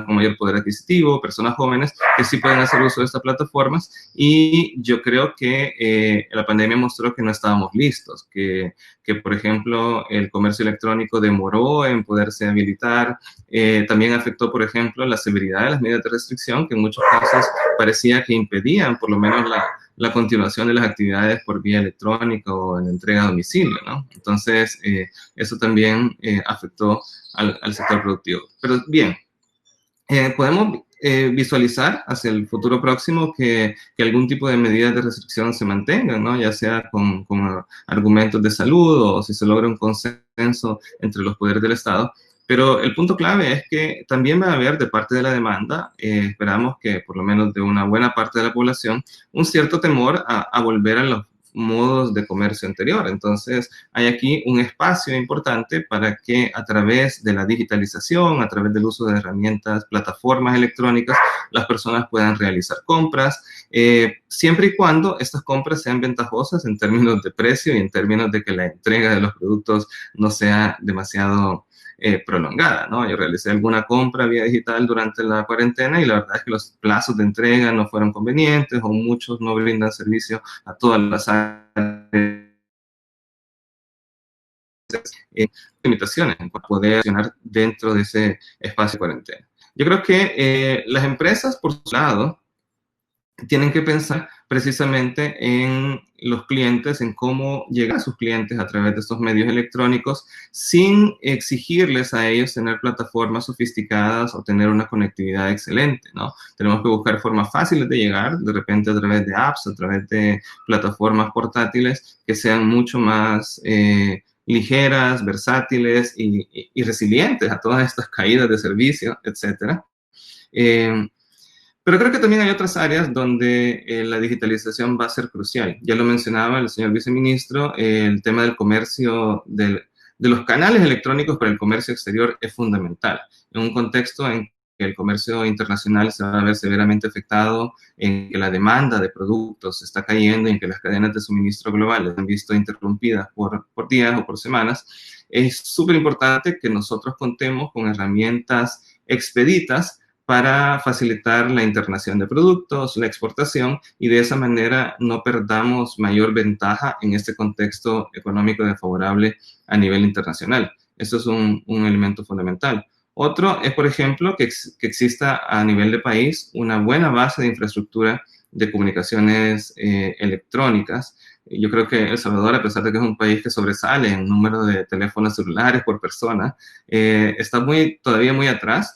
con mayor poder adquisitivo, personas jóvenes que sí pueden hacer uso de estas plataformas, y yo creo que la pandemia mostró que no estábamos listos, que por ejemplo el comercio electrónico demoró en poderse habilitar, también afectó por ejemplo la severidad de las medidas de restricción, que en muchos casos parecía que impedían por lo menos la continuación de las actividades por vía electrónica o en entrega a domicilio, ¿no? Entonces, eso también afectó al sector productivo. Pero bien, podemos visualizar hacia el futuro próximo que algún tipo de medidas de restricción se mantengan, ¿no? Ya sea con argumentos de salud o si se logra un consenso entre los poderes del Estado. Pero el punto clave es que también va a haber de parte de la demanda, esperamos que por lo menos de una buena parte de la población, un cierto temor a volver a los modos de comercio anterior. Entonces, hay aquí un espacio importante para que a través de la digitalización, a través del uso de herramientas, plataformas electrónicas, las personas puedan realizar compras, siempre y cuando estas compras sean ventajosas en términos de precio y en términos de que la entrega de los productos no sea demasiado prolongada, ¿no? Yo realicé alguna compra vía digital durante la cuarentena y la verdad es que los plazos de entrega no fueron convenientes o muchos no brindan servicio a todas las áreas, limitaciones para poder accionar dentro de ese espacio de cuarentena. Yo creo que las empresas, por su lado, tienen que pensar precisamente en los clientes, en cómo llegar a sus clientes a través de estos medios electrónicos sin exigirles a ellos tener plataformas sofisticadas o tener una conectividad excelente, ¿no? Tenemos que buscar formas fáciles de llegar, de repente a través de apps, a través de plataformas portátiles que sean mucho más ligeras, versátiles y resilientes a todas estas caídas de servicio, etcétera. Pero creo que también hay otras áreas donde la digitalización va a ser crucial. Ya lo mencionaba el señor viceministro, el tema del comercio, de los canales electrónicos para el comercio exterior es fundamental. En un contexto en que el comercio internacional se va a ver severamente afectado, en que la demanda de productos está cayendo, en que las cadenas de suministro globales se han visto interrumpidas por días o por semanas, es súper importante que nosotros contemos con herramientas expeditas para facilitar la internación de productos, la exportación, y de esa manera no perdamos mayor ventaja en este contexto económico desfavorable a nivel internacional. Eso es un elemento fundamental. Otro es, por ejemplo, que exista a nivel de país una buena base de infraestructura de comunicaciones electrónicas. Yo creo que El Salvador, a pesar de que es un país que sobresale en número de teléfonos celulares por persona, está todavía muy atrás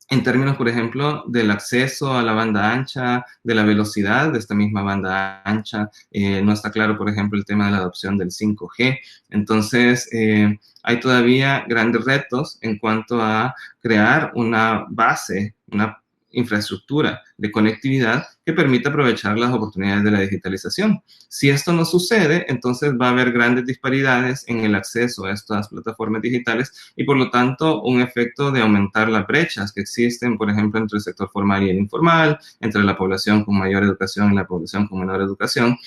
en términos, por ejemplo, del acceso a la banda ancha, de la velocidad de esta misma banda ancha. No está claro, por ejemplo, el tema de la adopción del 5G. Entonces, hay todavía grandes retos en cuanto a crear una base, una infraestructura de conectividad que permita aprovechar las oportunidades de la digitalización. Si esto no sucede, entonces va a haber grandes disparidades en el acceso a estas plataformas digitales y, por lo tanto, un efecto de aumentar las brechas que existen, por ejemplo, entre el sector formal y el informal, entre la población con mayor educación y la población con menor educación.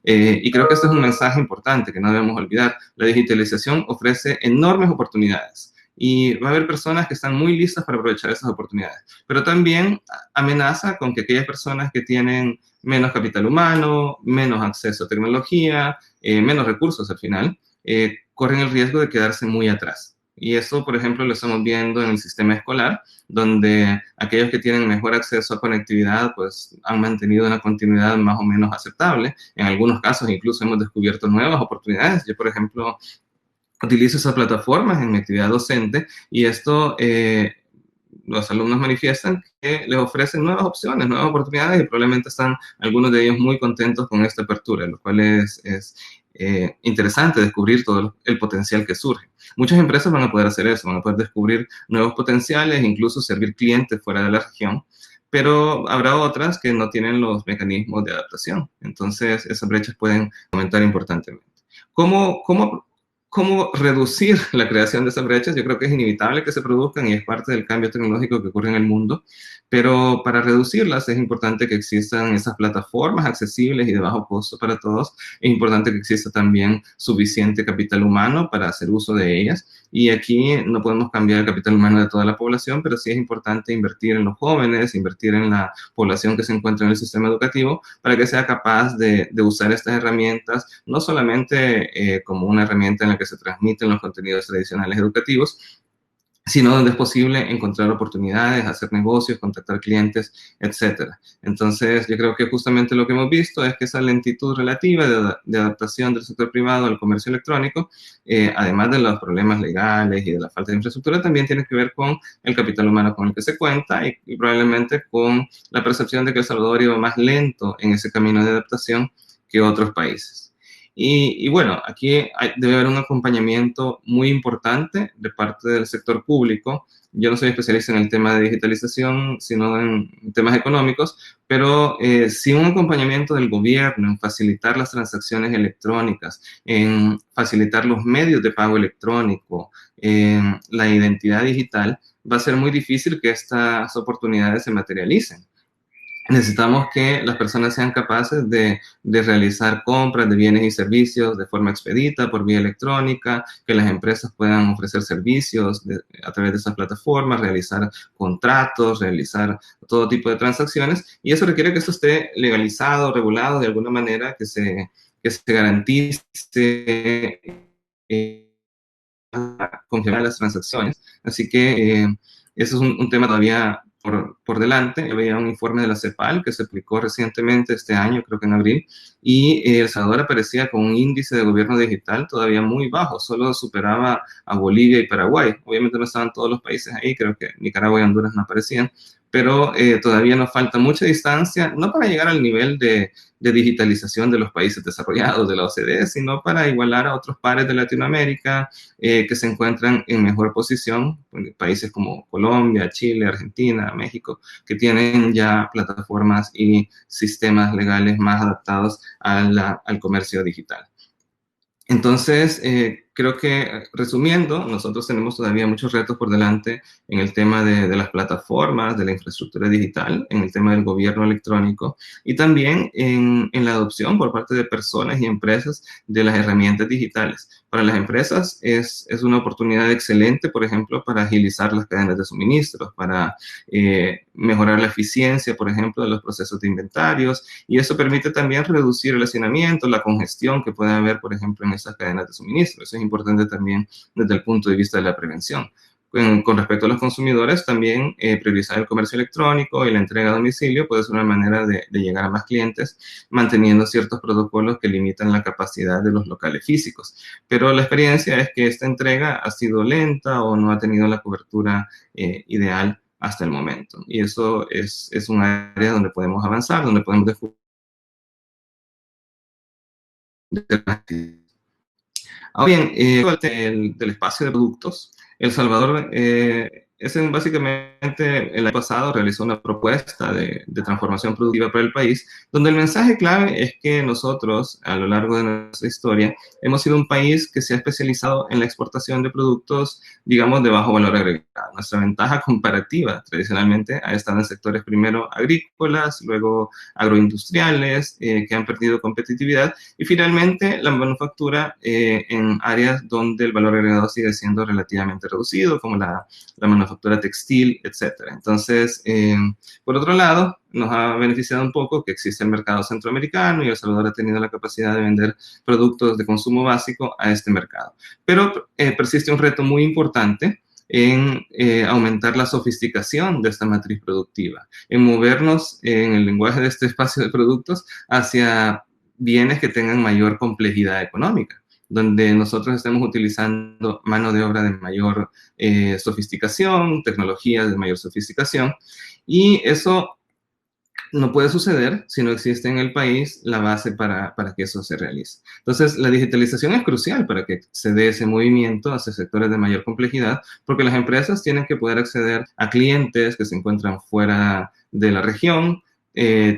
Y creo que este es un mensaje importante que no debemos olvidar. La digitalización ofrece enormes oportunidades. Y va a haber personas que están muy listas para aprovechar esas oportunidades. Pero también amenaza con que aquellas personas que tienen menos capital humano, menos acceso a tecnología, menos recursos al final, corren el riesgo de quedarse muy atrás. Y eso, por ejemplo, lo estamos viendo en el sistema escolar, donde aquellos que tienen mejor acceso a conectividad, pues han mantenido una continuidad más o menos aceptable. En algunos casos incluso hemos descubierto nuevas oportunidades. Yo, por ejemplo, utilizo esas plataformas en mi actividad docente y esto los alumnos manifiestan que les ofrecen nuevas opciones, nuevas oportunidades y probablemente están algunos de ellos muy contentos con esta apertura, lo cual es interesante descubrir todo el potencial que surge. Muchas empresas van a poder hacer eso, van a poder descubrir nuevos potenciales, incluso servir clientes fuera de la región, pero habrá otras que no tienen los mecanismos de adaptación. Entonces, esas brechas pueden aumentar importantemente. ¿Cómo ¿Cómo reducir la creación de esas brechas? Yo creo que es inevitable que se produzcan y es parte del cambio tecnológico que ocurre en el mundo, pero para reducirlas es importante que existan esas plataformas accesibles y de bajo costo para todos. Es importante que exista también suficiente capital humano para hacer uso de ellas. Y aquí no podemos cambiar el capital humano de toda la población, pero sí es importante invertir en los jóvenes, invertir en la población que se encuentra en el sistema educativo para que sea capaz de usar estas herramientas, no solamente como una herramienta en la que se transmiten los contenidos tradicionales educativos, sino donde es posible encontrar oportunidades, hacer negocios, contactar clientes, etcétera. Entonces, yo creo que justamente lo que hemos visto es que esa lentitud relativa de adaptación del sector privado al comercio electrónico, además de los problemas legales y de la falta de infraestructura, también tiene que ver con el capital humano con el que se cuenta y probablemente con la percepción de que El Salvador iba más lento en ese camino de adaptación que otros países. Y bueno, aquí debe haber un acompañamiento muy importante de parte del sector público. Yo no soy especialista en el tema de digitalización, sino en temas económicos, pero sí un acompañamiento del gobierno en facilitar las transacciones electrónicas, en facilitar los medios de pago electrónico, en la identidad digital, va a ser muy difícil que estas oportunidades se materialicen. Necesitamos que las personas sean capaces de realizar compras de bienes y servicios de forma expedita, por vía electrónica, que las empresas puedan ofrecer servicios a través de esas plataformas, realizar contratos, realizar todo tipo de transacciones, y eso requiere que esto esté legalizado, regulado de alguna manera, que se garantice congelar las transacciones. Así que eso es un tema todavía por delante. Había un informe de la CEPAL que se aplicó recientemente este año, creo que en abril, y El Salvador aparecía con un índice de gobierno digital todavía muy bajo, solo superaba a Bolivia y Paraguay. Obviamente no estaban todos los países ahí, creo que Nicaragua y Honduras no aparecían, pero todavía nos falta mucha distancia, no para llegar al nivel de digitalización de los países desarrollados de la OCDE, sino para igualar a otros pares de Latinoamérica que se encuentran en mejor posición, países como Colombia, Chile, Argentina, México, que tienen ya plataformas y sistemas legales más adaptados al comercio digital. Entonces, creo que resumiendo, nosotros tenemos todavía muchos retos por delante en el tema de las plataformas, de la infraestructura digital, en el tema del gobierno electrónico y también en la adopción por parte de personas y empresas de las herramientas digitales. Para las empresas es una oportunidad excelente, por ejemplo, para agilizar las cadenas de suministros, para mejorar la eficiencia, por ejemplo, de los procesos de inventarios, y eso permite también reducir el hacinamiento, la congestión que puede haber, por ejemplo, en esas cadenas de suministro. Eso es importante también desde el punto de vista de la prevención. Con respecto a los consumidores, también priorizar el comercio electrónico y la entrega a domicilio puede ser una manera de llegar a más clientes, manteniendo ciertos protocolos que limitan la capacidad de los locales físicos. Pero la experiencia es que esta entrega ha sido lenta o no ha tenido la cobertura ideal hasta el momento. Y eso es un área donde podemos avanzar, donde podemos descubrir. Ahora bien, del espacio de productos, El Salvador básicamente el año pasado realizó una propuesta de transformación productiva para el país, donde el mensaje clave es que nosotros, a lo largo de nuestra historia, hemos sido un país que se ha especializado en la exportación de productos, digamos, de bajo valor agregado. Nuestra ventaja comparativa tradicionalmente ha estado en sectores primero agrícolas, luego agroindustriales, que han perdido competitividad, y finalmente la manufactura en áreas donde el valor agregado sigue siendo relativamente reducido, como la manufactura textil, etc. Entonces, por otro lado, nos ha beneficiado un poco que existe el mercado centroamericano y El Salvador ha tenido la capacidad de vender productos de consumo básico a este mercado. Pero persiste un reto muy importante en aumentar la sofisticación de esta matriz productiva, en movernos en el lenguaje de este espacio de productos hacia bienes que tengan mayor complejidad económica, donde nosotros estemos utilizando mano de obra de mayor sofisticación, tecnologías de mayor sofisticación, y eso no puede suceder si no existe en el país la base para que eso se realice. Entonces, la digitalización es crucial para que se dé ese movimiento hacia sectores de mayor complejidad, porque las empresas tienen que poder acceder a clientes que se encuentran fuera de la región,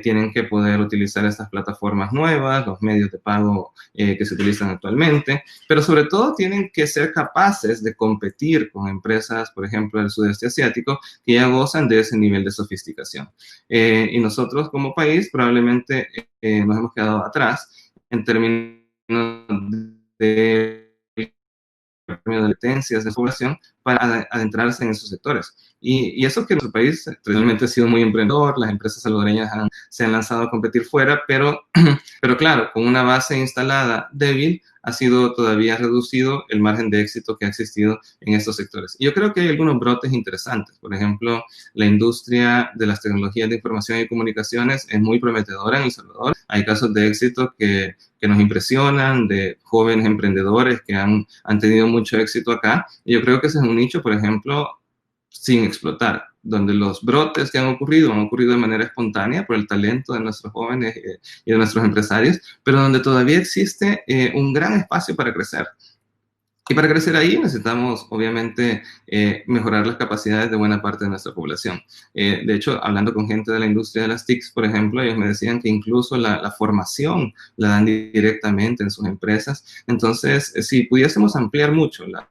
tienen que poder utilizar estas plataformas nuevas, los medios de pago que se utilizan actualmente, pero sobre todo tienen que ser capaces de competir con empresas, por ejemplo, del sudeste asiático, que ya gozan de ese nivel de sofisticación. Y nosotros como país probablemente nos hemos quedado atrás en términos de latencias de población para adentrarse en esos sectores. Y eso que nuestro país realmente ha sido muy emprendedor, las empresas salvadoreñas se han lanzado a competir fuera, pero claro, con una base instalada débil, ha sido todavía reducido el margen de éxito que ha existido en estos sectores. Y yo creo que hay algunos brotes interesantes. Por ejemplo, la industria de las tecnologías de información y comunicaciones es muy prometedora en El Salvador. Hay casos de éxito que nos impresionan, de jóvenes emprendedores que han tenido mucho éxito acá. Y yo creo que ese es un nicho, por ejemplo, sin explotar, donde los brotes que han ocurrido de manera espontánea por el talento de nuestros jóvenes y de nuestros empresarios, pero donde todavía existe un gran espacio para crecer. Y para crecer ahí necesitamos, obviamente, mejorar las capacidades de buena parte de nuestra población. De hecho, hablando con gente de la industria de las TICs, por ejemplo, ellos me decían que incluso la formación la dan directamente en sus empresas. Entonces, si pudiésemos ampliar mucho la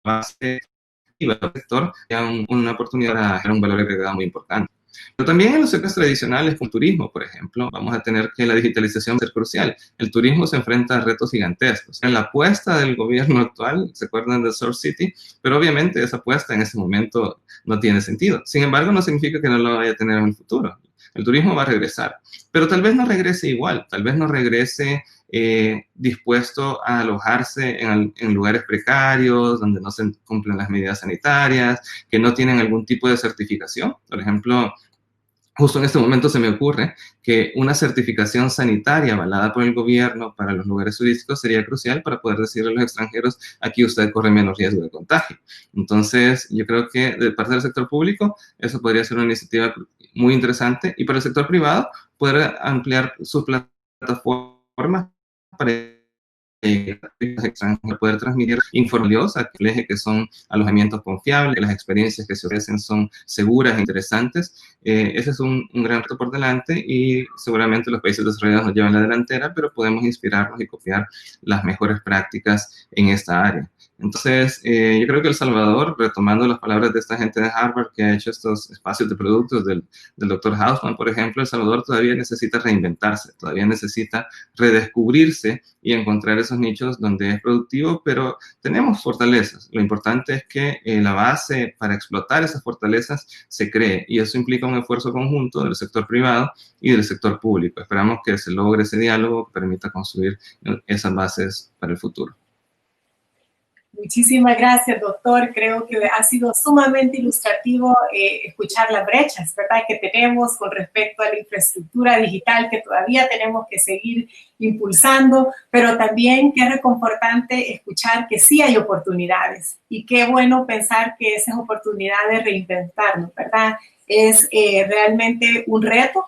base y el sector, ya una oportunidad para generar un valor agregado muy importante. Pero también en los sectores tradicionales, como turismo, por ejemplo, vamos a tener que la digitalización va a ser crucial. El turismo se enfrenta a retos gigantescos. En la apuesta del gobierno actual, ¿se acuerdan de Surf City? Pero obviamente esa apuesta en este momento no tiene sentido. Sin embargo, no significa que no lo vaya a tener en el futuro. El turismo va a regresar, pero tal vez no regrese igual, tal vez no regrese dispuesto a alojarse en lugares precarios, donde no se cumplen las medidas sanitarias, que no tienen algún tipo de certificación. Por ejemplo, justo en este momento se me ocurre que una certificación sanitaria avalada por el gobierno para los lugares turísticos sería crucial para poder decirle a los extranjeros, aquí usted corre menos riesgo de contagio. Entonces, yo creo que de parte del sector público, eso podría ser una iniciativa muy interesante, y para el sector privado, poder ampliar sus plataformas para poder transmitir información que son alojamientos confiables, que las experiencias que se ofrecen son seguras e interesantes. Ese es un gran reto por delante, y seguramente los países desarrollados nos llevan la delantera, pero podemos inspirarnos y copiar las mejores prácticas en esta área. Entonces, yo creo que El Salvador, retomando las palabras de esta gente de Harvard que ha hecho estos espacios de productos del Dr. Hausman, por ejemplo, El Salvador todavía necesita reinventarse, todavía necesita redescubrirse y encontrar esos nichos donde es productivo, pero tenemos fortalezas. Lo importante es que la base para explotar esas fortalezas se cree, y eso implica un esfuerzo conjunto del sector privado y del sector público. Esperamos que se logre ese diálogo que permita construir esas bases para el futuro. Muchísimas gracias, doctor. Creo que ha sido sumamente ilustrativo escuchar las brechas, ¿verdad?, que tenemos con respecto a la infraestructura digital que todavía tenemos que seguir impulsando, pero también qué reconfortante escuchar que sí hay oportunidades, y qué bueno pensar que esas oportunidades reinventarnos, ¿verdad? Es realmente un reto.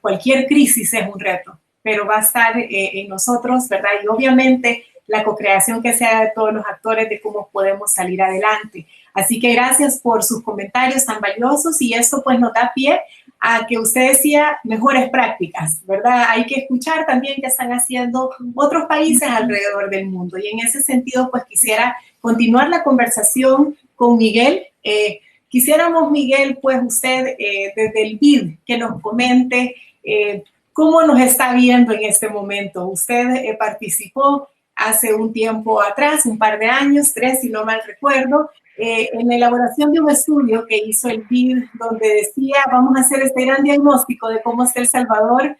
Cualquier crisis es un reto, pero va a estar en nosotros, ¿verdad? Y obviamente la co-creación que sea de todos los actores de cómo podemos salir adelante. Así que gracias por sus comentarios tan valiosos, y esto pues nos da pie a que usted decía mejores prácticas, ¿verdad? Hay que escuchar también qué están haciendo otros países alrededor del mundo, y en ese sentido pues quisiera continuar la conversación con Miguel. Quisiéramos, Miguel, pues usted desde el BID que nos comente cómo nos está viendo en este momento. Usted participó hace un tiempo atrás, un par de años, 3 si no mal recuerdo, en la elaboración de un estudio que hizo el BID, donde decía, vamos a hacer este gran diagnóstico de cómo está El Salvador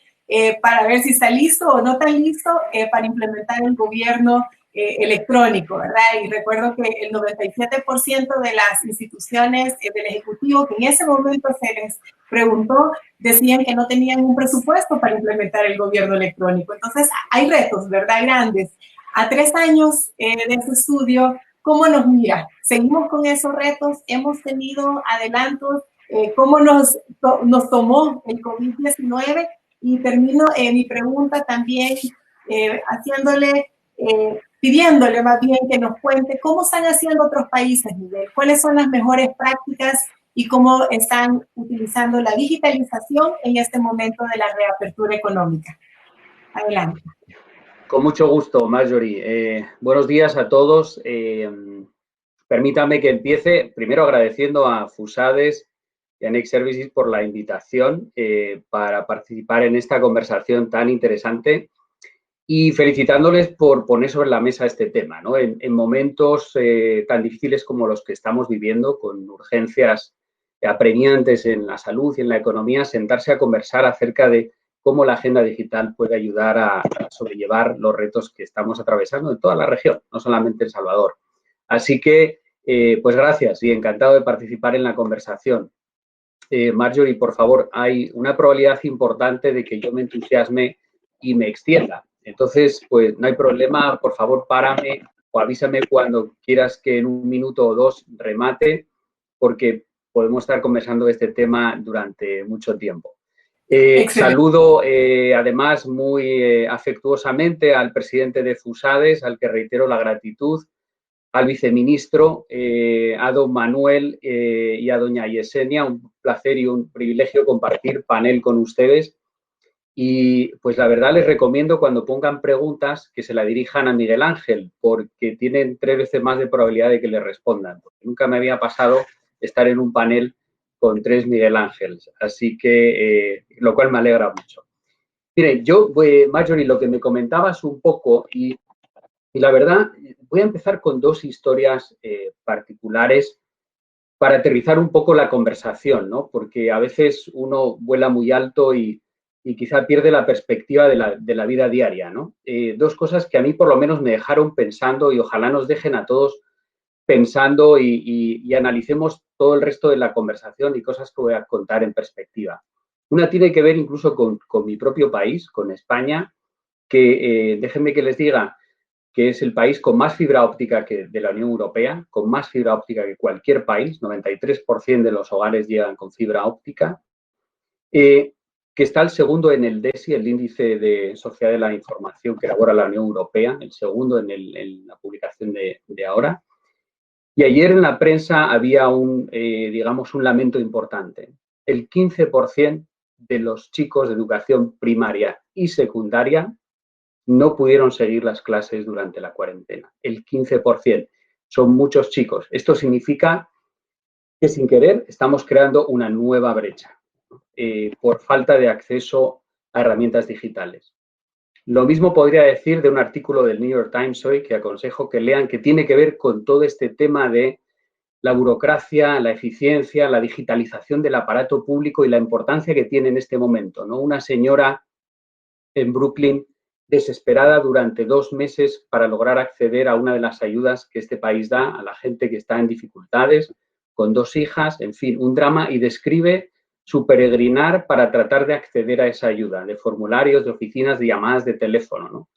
para ver si está listo o no tan listo para implementar el gobierno electrónico, ¿verdad? Y recuerdo que el 97% de las instituciones del Ejecutivo que en ese momento se les preguntó, decían que no tenían un presupuesto para implementar el gobierno electrónico. Entonces, hay retos, ¿verdad?, grandes. A 3 años de ese estudio, ¿cómo nos mira? ¿Seguimos con esos retos? ¿Hemos tenido adelantos? ¿Cómo nos tomó el COVID-19? Y termino mi pregunta también pidiéndole más bien que nos cuente cómo están haciendo otros países, Miguel. ¿Cuáles son las mejores prácticas y cómo están utilizando la digitalización en este momento de la reapertura económica. Adelante. Con mucho gusto, Marjorie. Buenos días a todos. Permítanme que empiece primero agradeciendo a FUSADES y a Next Services por la invitación para participar en esta conversación tan interesante y felicitándoles por poner sobre la mesa este tema, ¿no? En momentos tan difíciles como los que estamos viviendo, con urgencias apremiantes en la salud y en la economía, sentarse a conversar acerca de cómo la agenda digital puede ayudar a sobrellevar los retos que estamos atravesando en toda la región, no solamente en Salvador. Así que, pues gracias y encantado de participar en la conversación. Marjorie, por favor, hay una probabilidad importante de que yo me entusiasme y me extienda. Entonces, pues no hay problema, por favor, párame o avísame cuando quieras que en 1 minuto o 2 remate, porque podemos estar conversando este tema durante mucho tiempo. Saludo, además, muy afectuosamente al presidente de FUSADES, al que reitero la gratitud, al viceministro, a don Manuel y a doña Yesenia. Un placer y un privilegio compartir panel con ustedes. Y pues la verdad les recomiendo cuando pongan preguntas que se la dirijan a Miguel Ángel, porque tienen 3 veces más de probabilidad de que les respondan. Porque nunca me había pasado estar en un panel con 3 Miguel Ángeles, así que lo cual me alegra mucho. Miren, yo, Marjorie, lo que me comentabas un poco y la verdad, voy a empezar con 2 historias particulares para aterrizar un poco la conversación, ¿no? Porque a veces uno vuela muy alto y quizá pierde la perspectiva de la vida diaria, ¿no? 2 cosas que a mí por lo menos me dejaron pensando y ojalá nos dejen a todos pensando y analicemos todo el resto de la conversación y cosas que voy a contar en perspectiva. Una tiene que ver incluso con mi propio país, con España, que déjenme que les diga que es el país con más fibra óptica de la Unión Europea, con más fibra óptica que cualquier país, 93% de los hogares llegan con fibra óptica, que está el segundo en el DESI, el Índice de Sociedad de la Información que elabora la Unión Europea, el segundo en la publicación de ahora. Y ayer en la prensa había digamos, un lamento importante. El 15% de los chicos de educación primaria y secundaria no pudieron seguir las clases durante la cuarentena. El 15%. Son muchos chicos. Esto significa que sin querer estamos creando una nueva brecha por falta de acceso a herramientas digitales. Lo mismo podría decir de un artículo del New York Times hoy que aconsejo que lean, que tiene que ver con todo este tema de la burocracia, la eficiencia, la digitalización del aparato público y la importancia que tiene en este momento, ¿no? Una señora en Brooklyn desesperada durante 2 meses para lograr acceder a una de las ayudas que este país da a la gente que está en dificultades, con 2 hijas, en fin, un drama, y describe su peregrinar para tratar de acceder a esa ayuda, de formularios, de oficinas, de llamadas de teléfono, ¿no?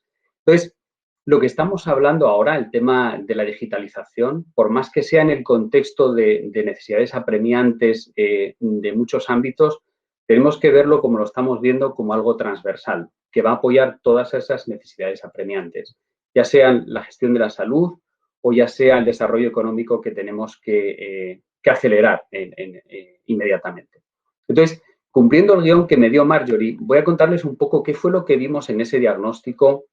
Entonces, lo que estamos hablando ahora, el tema de la digitalización, por más que sea en el contexto de necesidades apremiantes de muchos ámbitos, tenemos que verlo como lo estamos viendo, como algo transversal, que va a apoyar todas esas necesidades apremiantes, ya sean la gestión de la salud o ya sea el desarrollo económico que tenemos que acelerar inmediatamente. Entonces, cumpliendo el guión que me dio Marjorie, voy a contarles un poco qué fue lo que vimos en ese diagnóstico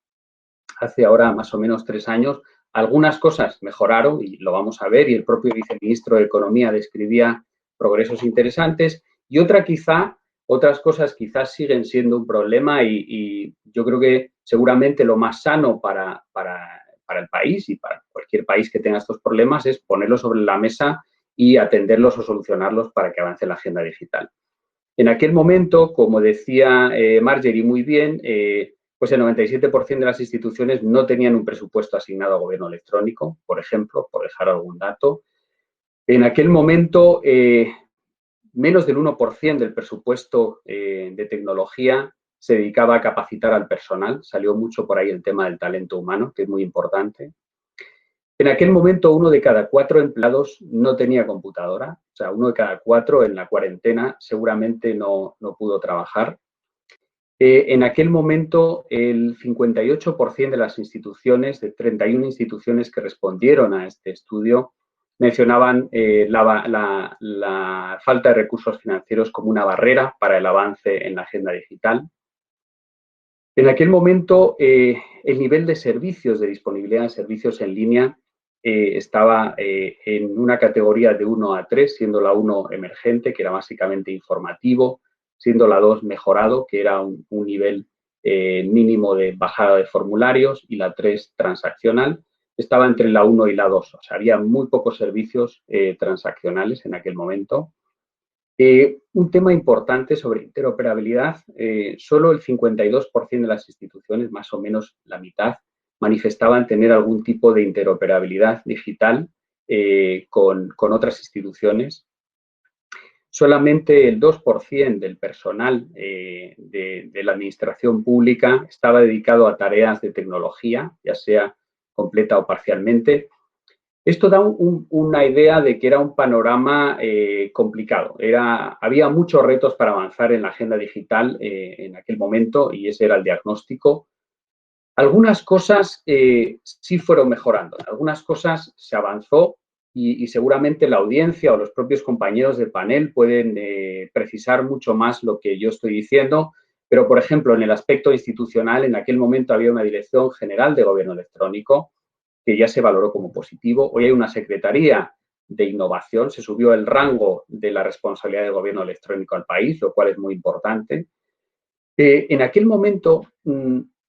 hace ahora más o menos 3 años. Algunas cosas mejoraron y lo vamos a ver, y el propio viceministro de Economía describía progresos interesantes, y otras cosas quizás siguen siendo un problema y yo creo que seguramente lo más sano para el país y para cualquier país que tenga estos problemas es ponerlos sobre la mesa y atenderlos o solucionarlos para que avance la agenda digital. En aquel momento, como decía Marjorie muy bien, pues el 97% de las instituciones no tenían un presupuesto asignado a gobierno electrónico, por ejemplo, por dejar algún dato. En aquel momento, menos del 1% del presupuesto de tecnología se dedicaba a capacitar al personal. Salió mucho por ahí el tema del talento humano, que es muy importante. En aquel momento, 1 de cada 4 empleados no tenía computadora. O sea, 1 de cada 4 en la cuarentena seguramente no pudo trabajar. En aquel momento, el 58% de las instituciones, de 31 instituciones que respondieron a este estudio, mencionaban la falta de recursos financieros como una barrera para el avance en la agenda digital. En aquel momento, el nivel de servicios, de disponibilidad de servicios en línea, estaba en una categoría de 1 a 3, siendo la 1 emergente, que era básicamente informativo, siendo la 2 mejorado, que era un nivel mínimo de bajada de formularios, y la 3 transaccional. Estaba entre la 1 y la 2, o sea, había muy pocos servicios transaccionales en aquel momento. Un tema importante sobre interoperabilidad, solo el 52% de las instituciones, más o menos la mitad, manifestaban tener algún tipo de interoperabilidad digital con otras instituciones. Solamente el 2% del personal de la administración pública estaba dedicado a tareas de tecnología, ya sea completa o parcialmente. Esto da una idea de que era un panorama complicado. Había muchos retos para avanzar en la agenda digital en aquel momento, y ese era el diagnóstico. Algunas cosas sí fueron mejorando, algunas cosas se avanzó y seguramente la audiencia o los propios compañeros de panel pueden precisar mucho más lo que yo estoy diciendo, pero, por ejemplo, en el aspecto institucional, en aquel momento había una Dirección General de Gobierno Electrónico que ya se valoró como positivo. Hoy hay una Secretaría de Innovación, se subió el rango de la responsabilidad de gobierno electrónico al país, lo cual es muy importante. En aquel momento,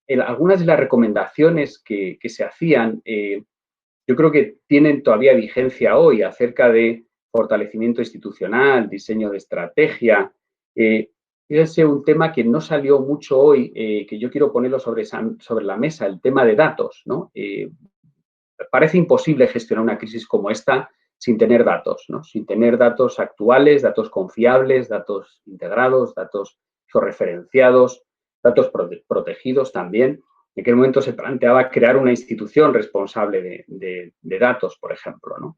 algunas de las recomendaciones que se hacían, yo creo que tienen todavía vigencia hoy, acerca de fortalecimiento institucional, diseño de estrategia. Fíjense, un tema que no salió mucho hoy, que yo quiero ponerlo sobre la mesa, el tema de datos, ¿no? Parece imposible gestionar una crisis como esta sin tener datos, ¿no? Sin tener datos actuales, datos confiables, datos integrados, datos georreferenciados, datos protegidos también. En aquel momento se planteaba crear una institución responsable de datos, por ejemplo, ¿no?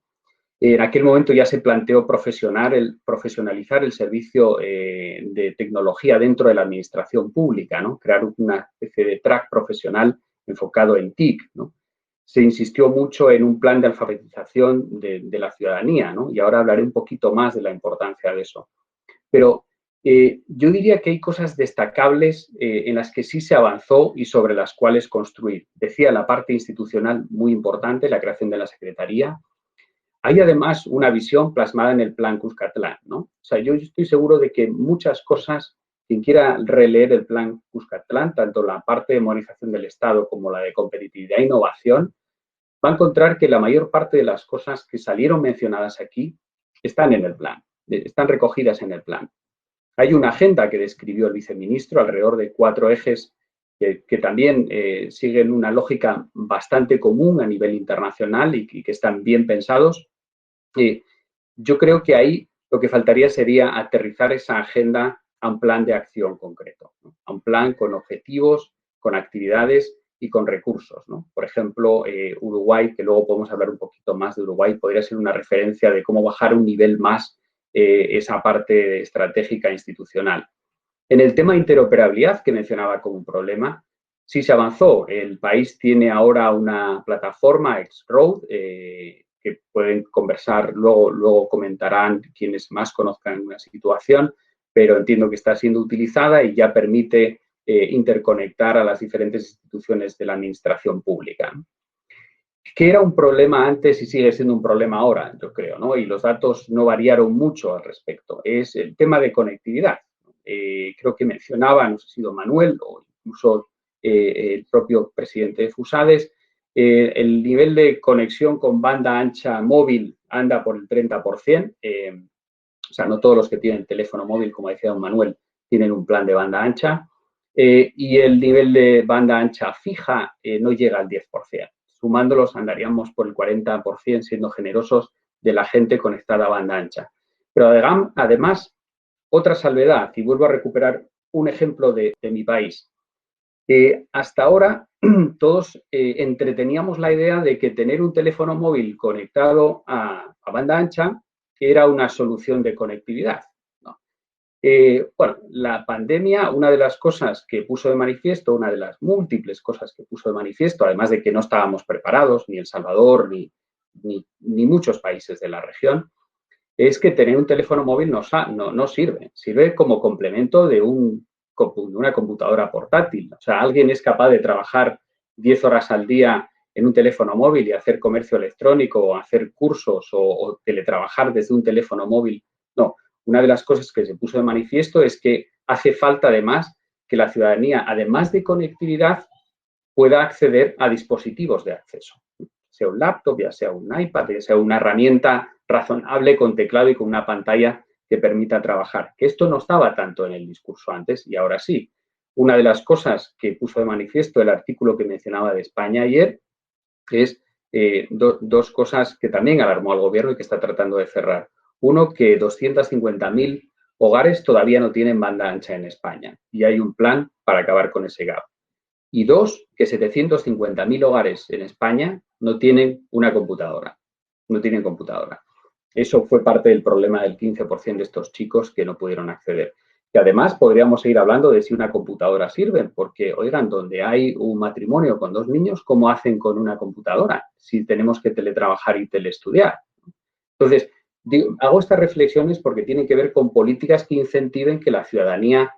En aquel momento ya se planteó profesionalizar el servicio de tecnología dentro de la administración pública, ¿no? Crear una especie de track profesional enfocado en TIC, ¿no? Se insistió mucho en un plan de alfabetización de la ciudadanía, ¿no? Y ahora hablaré un poquito más de la importancia de eso. Pero yo diría que hay cosas destacables en las que sí se avanzó y sobre las cuales construir. Decía, la parte institucional muy importante, la creación de la Secretaría. Hay además una visión plasmada en el Plan Cuscatlán, ¿no? O sea, yo estoy seguro de que muchas cosas, quien quiera releer el Plan Cuscatlán, tanto la parte de modernización del Estado como la de competitividad e innovación, va a encontrar que la mayor parte de las cosas que salieron mencionadas aquí están en el plan, están recogidas en el plan. Hay una agenda que describió el viceministro, alrededor de 4 ejes que también siguen una lógica bastante común a nivel internacional y que están bien pensados. Yo creo que ahí lo que faltaría sería aterrizar esa agenda a un plan de acción concreto, ¿no? A un plan con objetivos, con actividades y con recursos, ¿no? Por ejemplo, Uruguay, que luego podemos hablar un poquito más de Uruguay, podría ser una referencia de cómo bajar un nivel más esa parte estratégica institucional. En el tema de interoperabilidad, que mencionaba como un problema, sí se avanzó. El país tiene ahora una plataforma, X-Road, que pueden conversar, luego comentarán quienes más conozcan una situación, pero entiendo que está siendo utilizada y ya permite interconectar a las diferentes instituciones de la administración pública. Que era un problema antes y sigue siendo un problema ahora, yo creo, ¿no? Y los datos no variaron mucho al respecto. Es el tema de conectividad. Creo que mencionaba, no sé si ha sido Manuel o incluso el propio presidente de FUSADES, el nivel de conexión con banda ancha móvil anda por el 30%. O sea, no todos los que tienen teléfono móvil, como decía don Manuel, tienen un plan de banda ancha. Y el nivel de banda ancha fija no llega al 10%. Sumándolos andaríamos por el 40%, siendo generosos, de la gente conectada a banda ancha. Pero además, otra salvedad, y vuelvo a recuperar un ejemplo de mi país. Hasta ahora todos entreteníamos la idea de que tener un teléfono móvil conectado a banda ancha era una solución de conectividad, ¿no? Bueno, la pandemia, una de las cosas que puso de manifiesto, una de las múltiples cosas que puso de manifiesto, además de que no estábamos preparados, ni El Salvador, ni ni muchos países de la región, es que tener un teléfono móvil no sirve. Sirve como complemento de una computadora portátil. O sea, alguien es capaz de trabajar 10 horas al día en un teléfono móvil y hacer comercio electrónico o hacer cursos o teletrabajar desde un teléfono móvil. No, una de las cosas que se puso de manifiesto es que hace falta además que la ciudadanía, además de conectividad, pueda acceder a dispositivos de acceso. Sea un laptop, ya sea un iPad, ya sea una herramienta razonable con teclado y con una pantalla que permita trabajar. Que esto no estaba tanto en el discurso antes y ahora sí. Una de las cosas que puso de manifiesto el artículo que mencionaba de España ayer es dos cosas que también alarmó al gobierno y que está tratando de cerrar. Uno, que 250.000 hogares todavía no tienen banda ancha en España y hay un plan para acabar con ese gap. Y dos, que 750.000 hogares en España no tienen una computadora. No tienen computadora. Eso fue parte del problema del 15% de estos chicos que no pudieron acceder. Y además podríamos seguir hablando de si una computadora sirve, porque, oigan, donde hay un matrimonio con 2 niños, ¿cómo hacen con una computadora si tenemos que teletrabajar y teleestudiar? Entonces, hago estas reflexiones porque tienen que ver con políticas que incentiven que la ciudadanía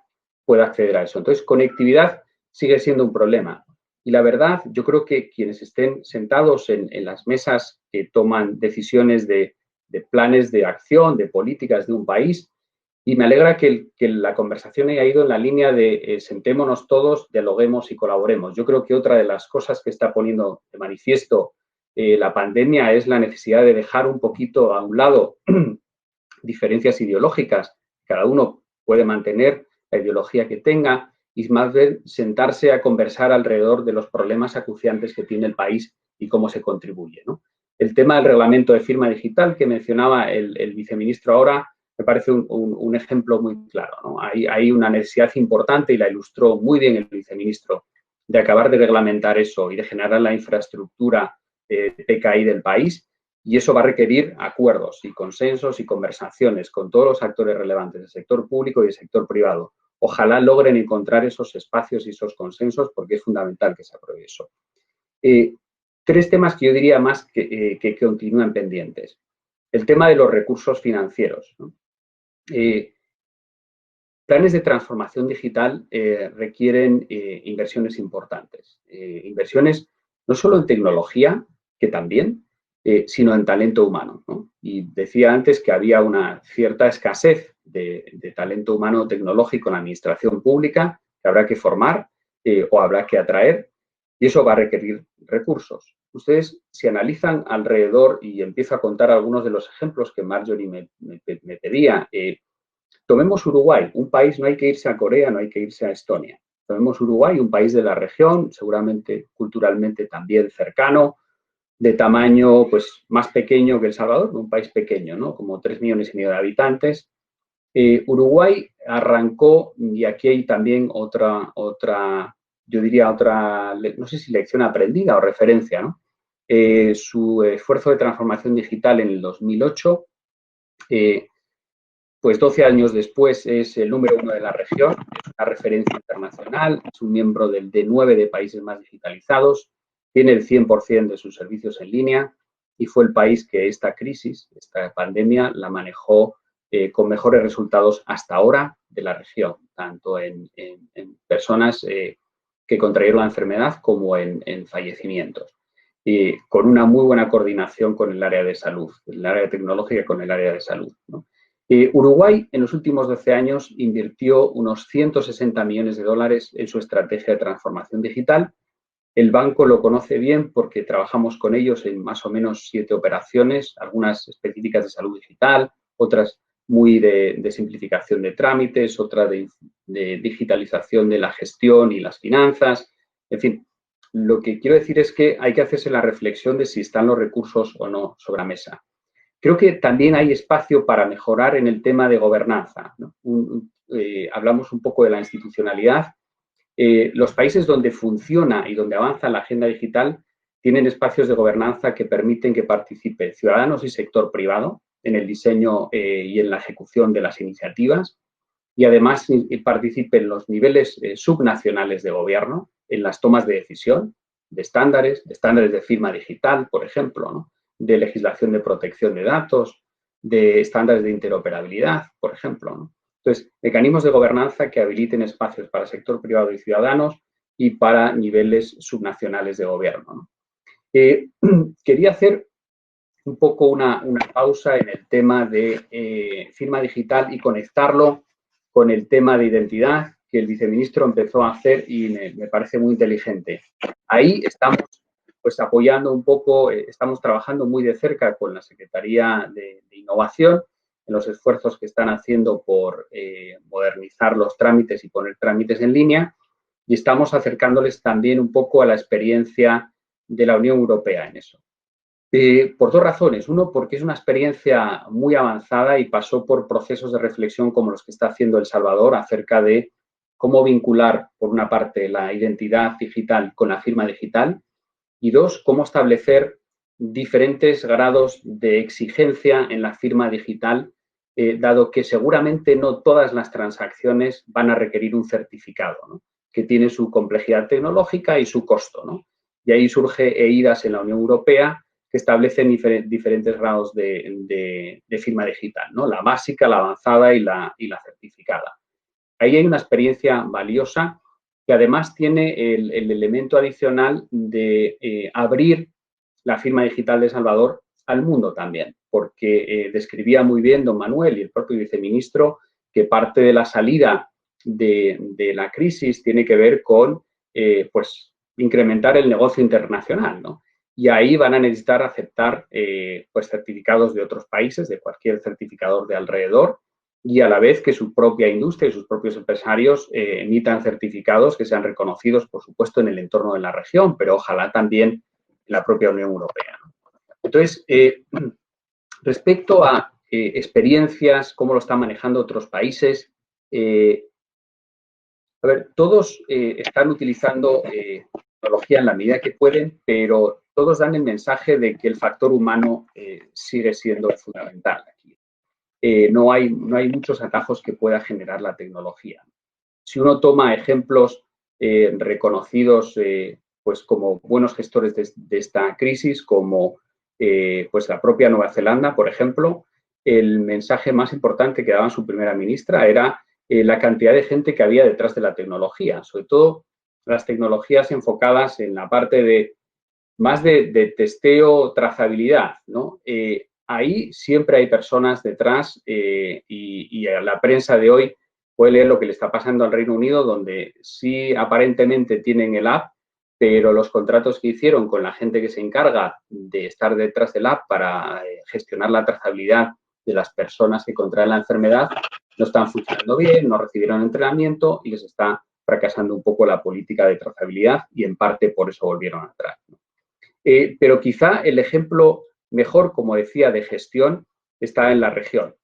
pueda acceder a eso. Entonces, conectividad sigue siendo un problema. Y la verdad, yo creo que quienes estén sentados en las mesas que toman decisiones de planes de acción, de políticas de un país, y me alegra que la conversación haya ido en la línea de sentémonos todos, dialoguemos y colaboremos. Yo creo que otra de las cosas que está poniendo de manifiesto la pandemia es la necesidad de dejar un poquito a un lado diferencias ideológicas. Cada uno puede mantener la ideología que tenga y más bien sentarse a conversar alrededor de los problemas acuciantes que tiene el país y cómo se contribuye, ¿no? El tema del reglamento de firma digital que mencionaba el viceministro ahora me parece un ejemplo muy claro, ¿no? Hay una necesidad importante y la ilustró muy bien el viceministro de acabar de reglamentar eso y de generar la infraestructura PKI del país. Y eso va a requerir acuerdos y consensos y conversaciones con todos los actores relevantes del sector público y del sector privado. Ojalá logren encontrar esos espacios y esos consensos porque es fundamental que se apruebe eso. 3 temas que yo diría más que continúan pendientes. El tema de los recursos financieros, ¿no? Planes de transformación digital requieren inversiones importantes. Inversiones no solo en tecnología, que también, sino en talento humano, ¿no? Y decía antes que había una cierta escasez de talento humano tecnológico en la administración pública que habrá que formar o habrá que atraer y eso va a requerir recursos. Ustedes, si analizan alrededor, y empiezo a contar algunos de los ejemplos que Marjorie me pedía, tomemos Uruguay, un país, no hay que irse a Corea, no hay que irse a Estonia. Tomemos Uruguay, un país de la región, seguramente culturalmente también cercano, de tamaño pues más pequeño que El Salvador, un país pequeño, ¿no? Como 3,5 millones de habitantes. Uruguay arrancó, y aquí hay también otra, yo diría otra, no sé si lección aprendida o referencia, ¿no? Su esfuerzo de transformación digital en el 2008, pues 12 años después es el número 1 de la región, es una referencia internacional, es un miembro de 9 de países más digitalizados, tiene el 100% de sus servicios en línea y fue el país que esta crisis, esta pandemia, la manejó con mejores resultados hasta ahora de la región, tanto en personas que contrayeron la enfermedad como en fallecimientos. Y con una muy buena coordinación con el área de salud, el área tecnológica con el área de salud, ¿no? Uruguay en los últimos 12 años invirtió unos 160 millones de dólares en su estrategia de transformación digital. El banco lo conoce bien porque trabajamos con ellos en más o menos 7 operaciones, algunas específicas de salud digital, otras muy de simplificación de trámites, otra de digitalización de la gestión y las finanzas. En fin, lo que quiero decir es que hay que hacerse la reflexión de si están los recursos o no sobre la mesa. Creo que también hay espacio para mejorar en el tema de gobernanza, ¿no? Hablamos un poco de la institucionalidad. Los países donde funciona y donde avanza la agenda digital tienen espacios de gobernanza que permiten que participen ciudadanos y sector privado en el diseño y en la ejecución de las iniciativas y además participen los niveles subnacionales de gobierno en las tomas de decisión de estándares de firma digital, por ejemplo, ¿no? de legislación de protección de datos, de estándares de interoperabilidad, por ejemplo, ¿no? Entonces, mecanismos de gobernanza que habiliten espacios para el sector privado y ciudadanos y para niveles subnacionales de gobierno, ¿no? Quería hacer un poco una pausa en el tema de firma digital y conectarlo con el tema de identidad que el viceministro empezó a hacer y me parece muy inteligente. Ahí estamos pues apoyando un poco, estamos trabajando muy de cerca con la Secretaría de Innovación en los esfuerzos que están haciendo por modernizar los trámites y poner trámites en línea, y estamos acercándoles también un poco a la experiencia de la Unión Europea en eso. Por dos razones. Uno, porque es una experiencia muy avanzada y pasó por procesos de reflexión como los que está haciendo El Salvador acerca de cómo vincular, por una parte, la identidad digital con la firma digital, y dos, cómo establecer diferentes grados de exigencia en la firma digital, dado que seguramente no todas las transacciones van a requerir un certificado, ¿no? Que tiene su complejidad tecnológica y su costo, ¿no? Y ahí surge EIDAS en la Unión Europea, que establecen diferentes grados de firma digital, ¿no? La básica, la avanzada y la certificada. Ahí hay una experiencia valiosa que además tiene el elemento adicional de abrir la firma digital de Salvador al mundo también, porque describía muy bien don Manuel y el propio viceministro que parte de la salida de la crisis tiene que ver con pues incrementar el negocio internacional, ¿no? Y ahí van a necesitar aceptar pues certificados de otros países, de cualquier certificador de alrededor, y a la vez que su propia industria y sus propios empresarios emitan certificados que sean reconocidos, por supuesto, en el entorno de la región, pero ojalá también en la propia Unión Europea, ¿no? Entonces, respecto a experiencias, cómo lo están manejando otros países, a ver, todos están utilizando tecnología en la medida que pueden, pero todos dan el mensaje de que el factor humano sigue siendo fundamental aquí. No hay muchos atajos que pueda generar la tecnología. Si uno toma ejemplos reconocidos pues como buenos gestores de esta crisis, como pues la propia Nueva Zelanda, por ejemplo, el mensaje más importante que daba su primera ministra era la cantidad de gente que había detrás de la tecnología, sobre todo las tecnologías enfocadas en la parte de más de testeo, trazabilidad, ¿no? Ahí siempre hay personas detrás y la prensa de hoy puede leer lo que le está pasando al Reino Unido, donde sí aparentemente tienen el app, pero los contratos que hicieron con la gente que se encarga de estar detrás del app para gestionar la trazabilidad de las personas que contraen la enfermedad no están funcionando bien, no recibieron entrenamiento y les está fracasando un poco la política de trazabilidad y en parte por eso volvieron atrás, ¿no? Pero quizá el ejemplo mejor, como decía, de gestión está en la región.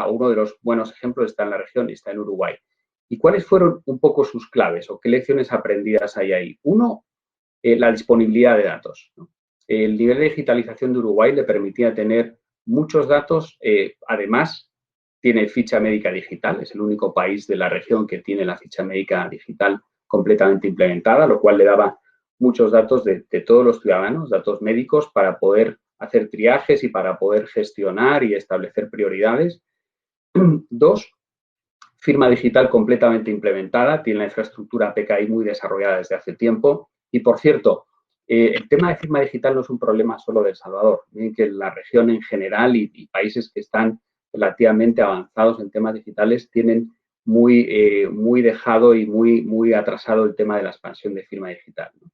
Uno de los buenos ejemplos está en la región y está en Uruguay. ¿Y cuáles fueron un poco sus claves o qué lecciones aprendidas hay ahí? Uno, la disponibilidad de datos, ¿no? El nivel de digitalización de Uruguay le permitía tener muchos datos. Además, tiene ficha médica digital. Es el único país de la región que tiene la ficha médica digital completamente implementada, lo cual le daba muchos datos de todos los ciudadanos, datos médicos, para poder hacer triajes y para poder gestionar y establecer prioridades. Dos, firma digital completamente implementada, tiene la infraestructura PKI muy desarrollada desde hace tiempo. Y, por cierto, el tema de firma digital no es un problema solo de El Salvador. Miren que la región en general y países que están relativamente avanzados en temas digitales tienen muy dejado y muy atrasado el tema de la expansión de firma digital, ¿no?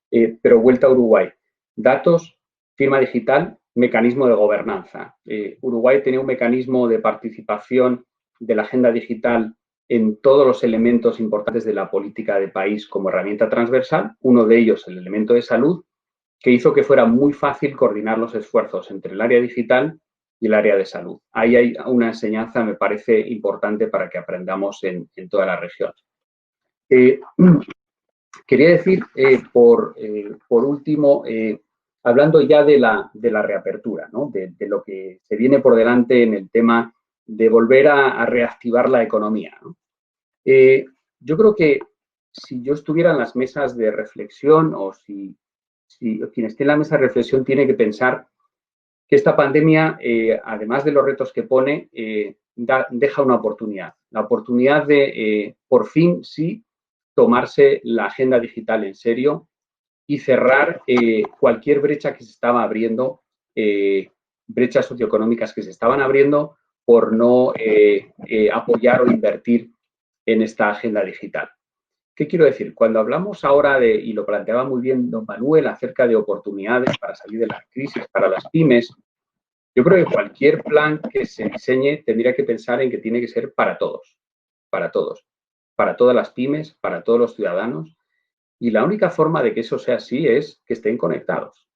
Pero vuelta a Uruguay. Datos, firma digital, mecanismo de gobernanza. Uruguay tenía un mecanismo de participación de la agenda digital en todos los elementos importantes de la política de país como herramienta transversal. Uno de ellos, el elemento de salud, que hizo que fuera muy fácil coordinar los esfuerzos entre el área digital y el área de salud. Ahí hay una enseñanza, me parece, importante para que aprendamos en toda la región. Quería decir, por último, hablando ya de la reapertura, ¿no? De lo que se viene por delante en el tema de volver a reactivar la economía, ¿no? Yo creo que si yo estuviera en las mesas de reflexión o si quien esté en la mesa de reflexión tiene que pensar que esta pandemia, además de los retos que pone, deja una oportunidad. La oportunidad de, por fin, sí, tomarse la agenda digital en serio y cerrar cualquier brecha que se estaba abriendo, brechas socioeconómicas que se estaban abriendo por no apoyar o invertir en esta agenda digital. ¿Qué quiero decir? Cuando hablamos ahora de, y lo planteaba muy bien don Manuel, acerca de oportunidades para salir de la crisis, para las pymes, yo creo que cualquier plan que se diseñe tendría que pensar en que tiene que ser para todos, para todas las pymes, para todos los ciudadanos. Y la única forma de que eso sea así es que estén conectados,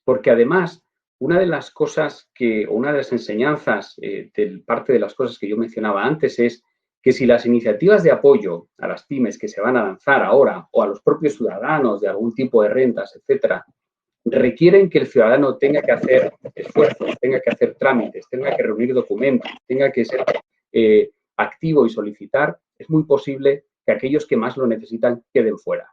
Porque además, una de las cosas una de las enseñanzas de parte de las cosas que yo mencionaba antes es que si las iniciativas de apoyo a las pymes que se van a lanzar ahora o a los propios ciudadanos de algún tipo de rentas, etcétera, requieren que el ciudadano tenga que hacer esfuerzos, tenga que hacer trámites, tenga que reunir documentos, tenga que ser activo y solicitar, es muy posible que aquellos que más lo necesitan queden fuera.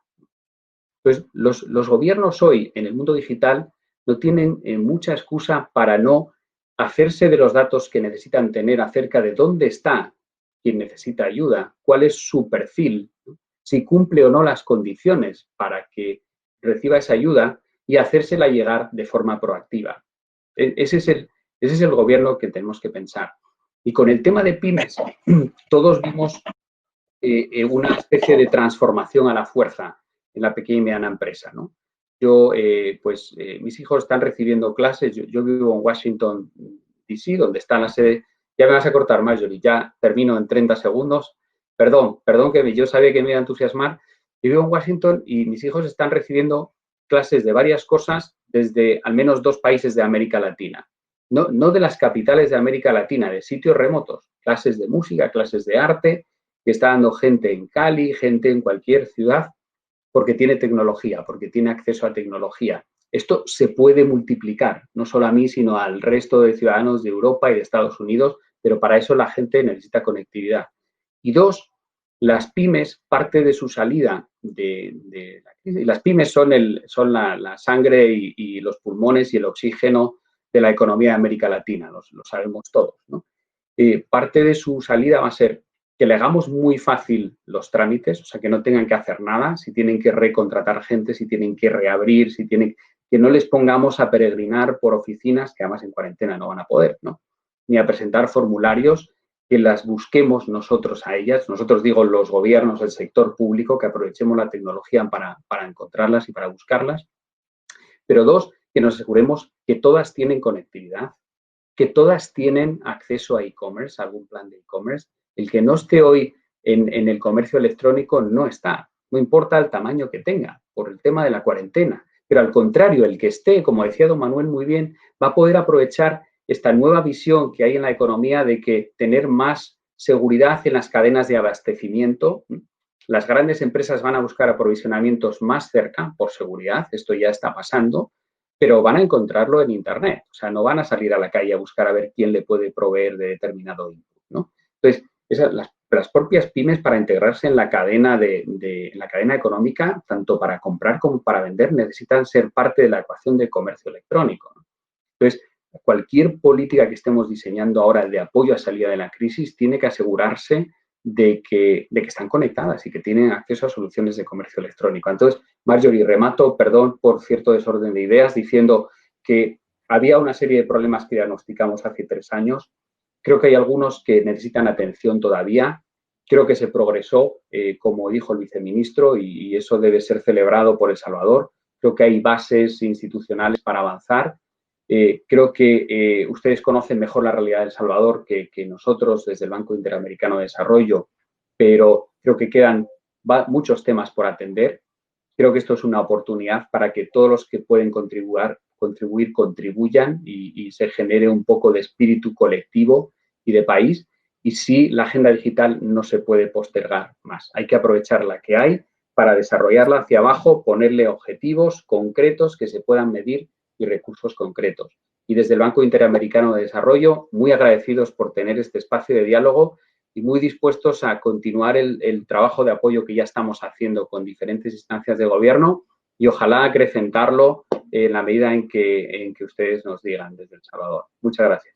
Entonces, los gobiernos hoy en el mundo digital no tienen mucha excusa para no hacerse de los datos que necesitan tener acerca de dónde está quien necesita ayuda, cuál es su perfil, si cumple o no las condiciones para que reciba esa ayuda y hacérsela llegar de forma proactiva. Ese es el gobierno que tenemos que pensar. Y con el tema de pymes, todos vimos una especie de transformación a la fuerza en la pequeña y mediana empresa, ¿no? Yo, mis hijos están recibiendo clases, yo vivo en Washington, D.C., donde está la sede. Ya me vas a cortar, Marjorie, ya termino en 30 segundos. Perdón, que yo sabía que me iba a entusiasmar. Yo vivo en Washington y mis hijos están recibiendo clases de varias cosas desde al menos 2 países de América Latina. No de las capitales de América Latina, de sitios remotos. Clases de música, clases de arte, que está dando gente en Cali, gente en cualquier ciudad, porque tiene tecnología, porque tiene acceso a tecnología. Esto se puede multiplicar, no solo a mí, sino al resto de ciudadanos de Europa y de Estados Unidos, pero para eso la gente necesita conectividad. Y 2, las pymes, parte de su salida de la crisis, las pymes son la sangre y los pulmones y el oxígeno de la economía de América Latina, lo sabemos todos, ¿no? Parte de su salida va a ser que le hagamos muy fácil los trámites, o sea, que no tengan que hacer nada, si tienen que recontratar gente, si tienen que reabrir, que no les pongamos a peregrinar por oficinas, que además en cuarentena no van a poder, ¿no? Ni a presentar formularios, que las busquemos nosotros a ellas, nosotros digo los gobiernos, el sector público, que aprovechemos la tecnología para encontrarlas y para buscarlas. Pero 2, que nos aseguremos que todas tienen conectividad, que todas tienen acceso a e-commerce, algún plan de e-commerce. El que no esté hoy en el comercio electrónico no está, no importa el tamaño que tenga, por el tema de la cuarentena. Pero al contrario, el que esté, como decía don Manuel muy bien, va a poder aprovechar esta nueva visión que hay en la economía de que tener más seguridad en las cadenas de abastecimiento. Las grandes empresas van a buscar aprovisionamientos más cerca por seguridad, esto ya está pasando, pero van a encontrarlo en Internet. O sea, no van a salir a la calle a buscar a ver quién le puede proveer de determinado input, ¿no? Entonces, las propias pymes, para integrarse en la cadena la cadena económica, tanto para comprar como para vender, necesitan ser parte de la ecuación del comercio electrónico, ¿no? Entonces, cualquier política que estemos diseñando ahora de apoyo a salida de la crisis tiene que asegurarse de que están conectadas y que tienen acceso a soluciones de comercio electrónico. Entonces, Marjorie, remato, perdón por cierto desorden de ideas, diciendo que había una serie de problemas que diagnosticamos hace 3 años. Creo que hay algunos que necesitan atención todavía. Creo que se progresó, como dijo el viceministro, y eso debe ser celebrado por El Salvador. Creo que hay bases institucionales para avanzar. Creo que ustedes conocen mejor la realidad de El Salvador que nosotros desde el Banco Interamericano de Desarrollo, pero creo que quedan muchos temas por atender. Creo que esto es una oportunidad para que todos los que pueden contribuyan y se genere un poco de espíritu colectivo y de país. Y sí, la agenda digital no se puede postergar más. Hay que aprovechar la que hay para desarrollarla hacia abajo, ponerle objetivos concretos que se puedan medir y recursos concretos. Y desde el Banco Interamericano de Desarrollo, muy agradecidos por tener este espacio de diálogo y muy dispuestos a continuar el trabajo de apoyo que ya estamos haciendo con diferentes instancias de gobierno y ojalá acrecentarlo en la medida en que ustedes nos digan desde El Salvador. Muchas gracias.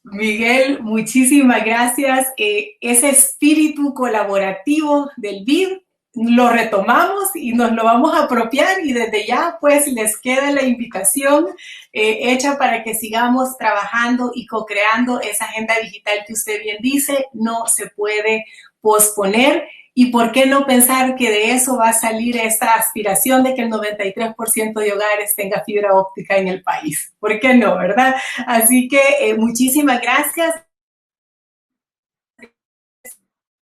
Miguel, muchísimas gracias. Ese espíritu colaborativo del BID lo retomamos y nos lo vamos a apropiar, y desde ya pues les queda la invitación hecha para que sigamos trabajando y co-creando esa agenda digital que usted bien dice, no se puede posponer. Y por qué no pensar que de eso va a salir esta aspiración de que el 93% de hogares tenga fibra óptica en el país. ¿Por qué no, verdad? Así que muchísimas gracias.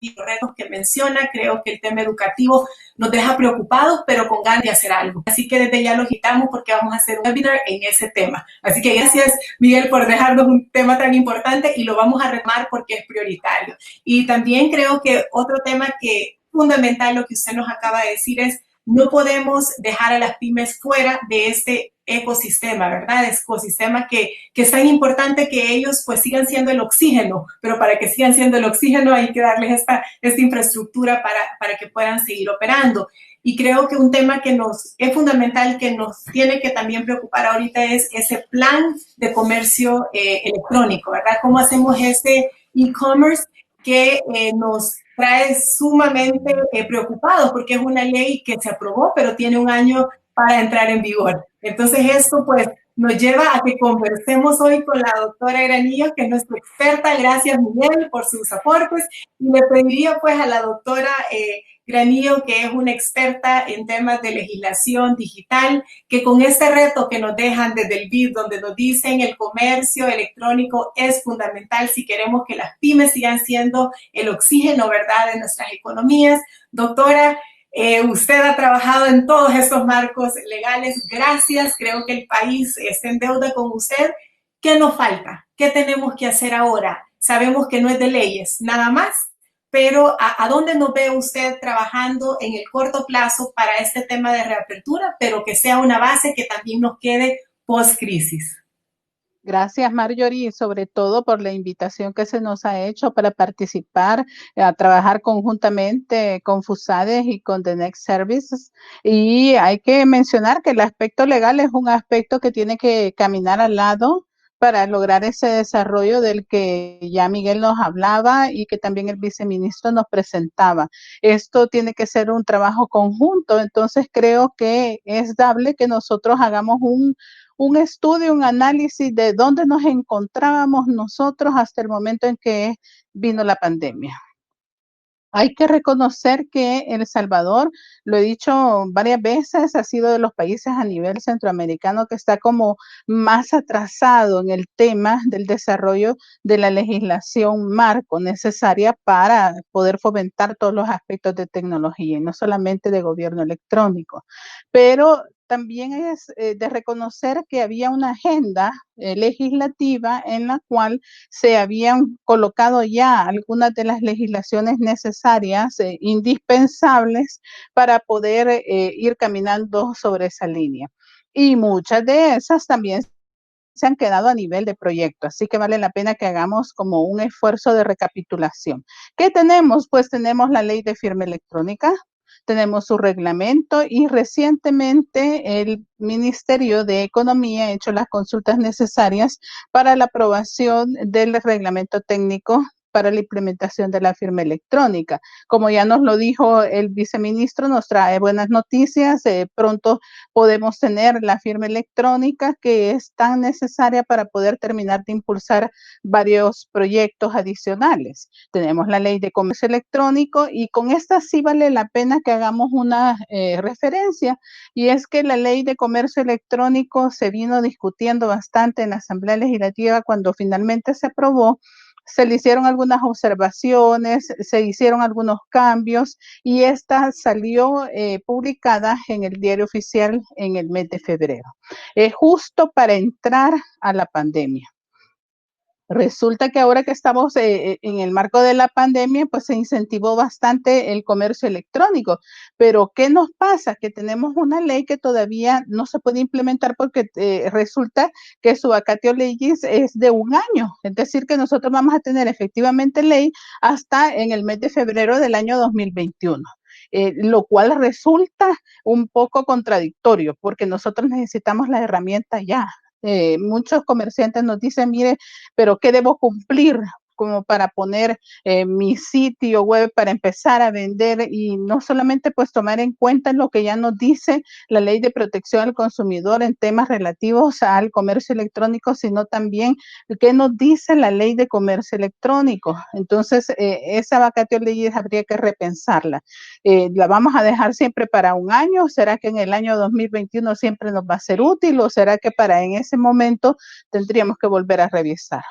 Y los retos que menciona, creo que el tema educativo nos deja preocupados, pero con ganas de hacer algo. Así que desde ya lo quitamos porque vamos a hacer un webinar en ese tema. Así que gracias, Miguel, por dejarnos un tema tan importante, y lo vamos a retomar porque es prioritario. Y también creo que otro tema que fundamental, lo que usted nos acaba de decir, es no podemos dejar a las pymes fuera de este ecosistema, ¿verdad? Ecosistema que es tan importante que ellos pues sigan siendo el oxígeno, pero para que sigan siendo el oxígeno hay que darles esta infraestructura para que puedan seguir operando. Y creo que un tema que es fundamental, que nos tiene que también preocupar ahorita, es ese plan de comercio electrónico, ¿verdad? ¿Cómo hacemos este e-commerce que nos trae sumamente preocupados, porque es una ley que se aprobó, pero tiene un año para entrar en vigor? Entonces esto pues nos lleva a que conversemos hoy con la doctora Granillo, que es nuestra experta. Gracias, Miguel, por sus aportes. Y le pediría pues a la doctora Granillo, que es una experta en temas de legislación digital, que con este reto que nos dejan desde el BID, donde nos dicen el comercio electrónico es fundamental si queremos que las pymes sigan siendo el oxígeno, ¿verdad?, de nuestras economías. Doctora, usted ha trabajado en todos estos marcos legales. Gracias. Creo que el país está en deuda con usted. ¿Qué nos falta? ¿Qué tenemos que hacer ahora? Sabemos que no es de leyes, nada más, pero ¿a dónde nos ve usted trabajando en el corto plazo para este tema de reapertura, pero que sea una base que también nos quede post-crisis? Gracias, Marjorie, y sobre todo por la invitación que se nos ha hecho para participar, a trabajar conjuntamente con FUSADES y con The Next Services. Y hay que mencionar que el aspecto legal es un aspecto que tiene que caminar al lado para lograr ese desarrollo del que ya Miguel nos hablaba y que también el viceministro nos presentaba. Esto tiene que ser un trabajo conjunto, entonces creo que es dable que nosotros hagamos un estudio, un análisis de dónde nos encontrábamos nosotros hasta el momento en que vino la pandemia. Hay que reconocer que El Salvador, lo he dicho varias veces, ha sido de los países a nivel centroamericano que está como más atrasado en el tema del desarrollo de la legislación marco necesaria para poder fomentar todos los aspectos de tecnología y no solamente de gobierno electrónico. Pero también es de reconocer que había una agenda legislativa en la cual se habían colocado ya algunas de las legislaciones necesarias, indispensables para poder ir caminando sobre esa línea. Y muchas de esas también se han quedado a nivel de proyecto, así que vale la pena que hagamos como un esfuerzo de recapitulación. ¿Qué tenemos? Pues tenemos la ley de firma electrónica, tenemos su reglamento y recientemente el Ministerio de Economía ha hecho las consultas necesarias para la aprobación del reglamento técnico para la implementación de la firma electrónica. Como ya nos lo dijo el viceministro, nos trae buenas noticias. Pronto podemos tener la firma electrónica que es tan necesaria para poder terminar de impulsar varios proyectos adicionales. Tenemos la ley de comercio electrónico y con esta sí vale la pena que hagamos una referencia, y es que la ley de comercio electrónico se vino discutiendo bastante en la Asamblea Legislativa. Cuando finalmente se aprobó, se le hicieron algunas observaciones, se hicieron algunos cambios y esta salió publicada en el Diario Oficial en el mes de febrero, justo para entrar a la pandemia. Resulta que ahora que estamos en el marco de la pandemia, pues se incentivó bastante el comercio electrónico. Pero ¿qué nos pasa? Que tenemos una ley que todavía no se puede implementar porque resulta que su vacatio legis es de 1 año. Es decir, que nosotros vamos a tener efectivamente ley hasta en el mes de febrero del año 2021. lo cual resulta un poco contradictorio porque nosotros necesitamos la herramienta ya. Muchos comerciantes nos dicen, mire, pero ¿qué debo cumplir como para poner mi sitio web para empezar a vender? Y no solamente pues tomar en cuenta lo que ya nos dice la Ley de Protección al Consumidor en temas relativos al comercio electrónico, sino también qué nos dice la Ley de Comercio Electrónico. Entonces, esa vacatio de leyes habría que repensarla. ¿La vamos a dejar siempre para un año? ¿Será que en el año 2021 siempre nos va a ser útil o será que para en ese momento tendríamos que volver a revisar?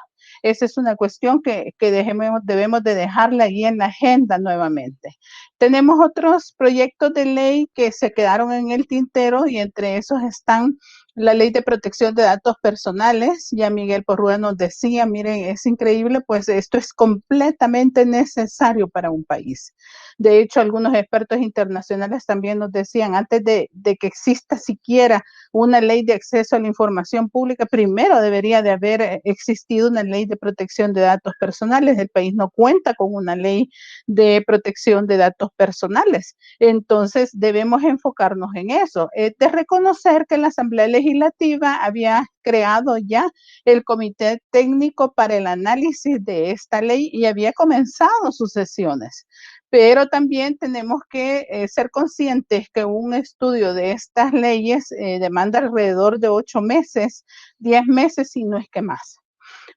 Esa es una cuestión que debemos de dejarla ahí en la agenda nuevamente. Tenemos otros proyectos de ley que se quedaron en el tintero y entre esos están la Ley de Protección de Datos Personales. Ya Miguel Porrúa nos decía, miren, es increíble, pues esto es completamente necesario para un país. De hecho, algunos expertos internacionales también nos decían, antes de que exista siquiera una ley de acceso a la información pública, primero debería de haber existido una ley de protección de datos personales. El país no cuenta con una ley de protección de datos personales. Entonces, debemos enfocarnos en eso. De reconocer que la Asamblea Legislativa había creado ya el Comité Técnico para el Análisis de esta ley y había comenzado sus sesiones. Pero también tenemos que ser conscientes que un estudio de estas leyes demanda alrededor de 8 meses, 10 meses, si no es que más,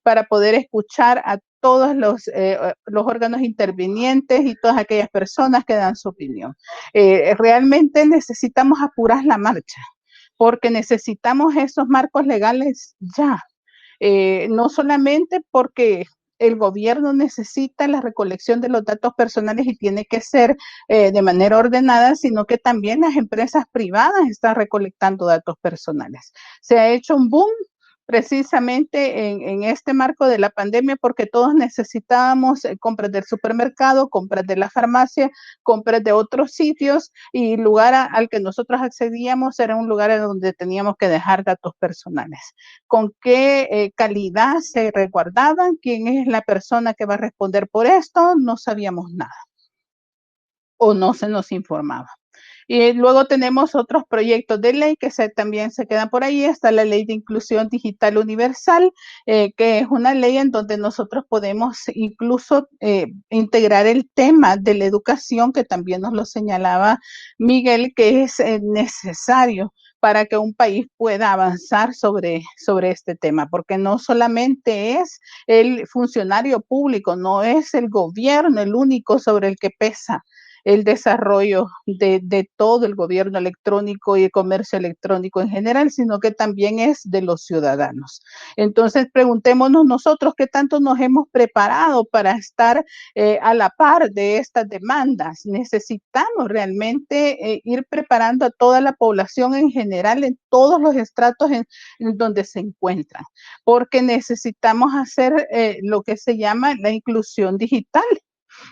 para poder escuchar a todos los órganos intervinientes y todas aquellas personas que dan su opinión. Realmente necesitamos apurar la marcha, porque necesitamos esos marcos legales ya. No solamente porque el gobierno necesita la recolección de los datos personales y tiene que ser de manera ordenada, sino que también las empresas privadas están recolectando datos personales. Se ha hecho un boom precisamente en este marco de la pandemia porque todos necesitábamos compras del supermercado, compras de la farmacia, compras de otros sitios y el lugar al que nosotros accedíamos era un lugar en donde teníamos que dejar datos personales. ¿Con qué calidad se resguardaban? ¿Quién es la persona que va a responder por esto? No sabíamos nada o no se nos informaba. Y luego tenemos otros proyectos de ley que también se quedan por ahí. Está la Ley de Inclusión Digital Universal, que es una ley en donde nosotros podemos incluso integrar el tema de la educación, que también nos lo señalaba Miguel, que es necesario para que un país pueda avanzar sobre este tema, porque no solamente es el funcionario público, no es el gobierno el único sobre el que pesa el desarrollo de todo el gobierno electrónico y el comercio electrónico en general, sino que también es de los ciudadanos. Entonces, preguntémonos nosotros qué tanto nos hemos preparado para estar a la par de estas demandas. Necesitamos realmente ir preparando a toda la población en general, en todos los estratos en donde se encuentran, porque necesitamos hacer lo que se llama la inclusión digital.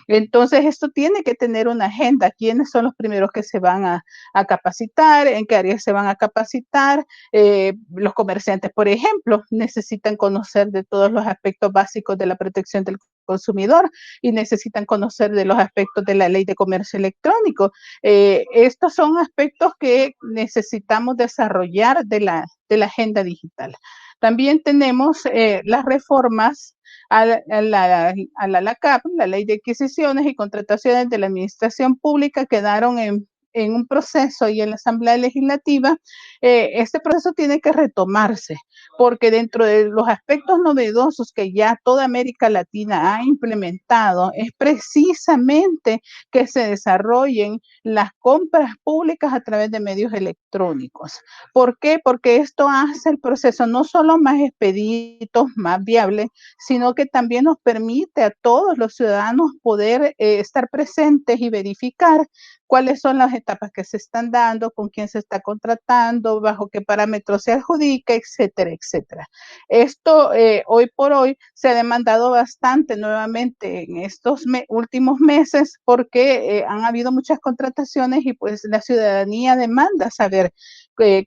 Entonces, esto tiene que tener una agenda. ¿Quiénes son los primeros que se van a capacitar? ¿En qué áreas se van a capacitar? Los comerciantes, por ejemplo, necesitan conocer de todos los aspectos básicos de la protección del consumidor y necesitan conocer de los aspectos de la ley de comercio electrónico. Estos son aspectos que necesitamos desarrollar de la agenda digital. También tenemos las reformas a la LACAP, la Ley de Adquisiciones y Contrataciones de la Administración Pública, quedaron en un proceso y en la Asamblea Legislativa. Este proceso tiene que retomarse, porque dentro de los aspectos novedosos que ya toda América Latina ha implementado es precisamente que se desarrollen las compras públicas a través de medios electrónicos. ¿Por qué? Porque esto hace el proceso no solo más expedito, más viable, sino que también nos permite a todos los ciudadanos poder estar presentes y verificar cuáles son las etapas que se están dando, con quién se está contratando, bajo qué parámetros se adjudica, etcétera, etcétera. Esto hoy por hoy se ha demandado bastante nuevamente en estos últimos meses porque han habido muchas contrataciones y pues la ciudadanía demanda saber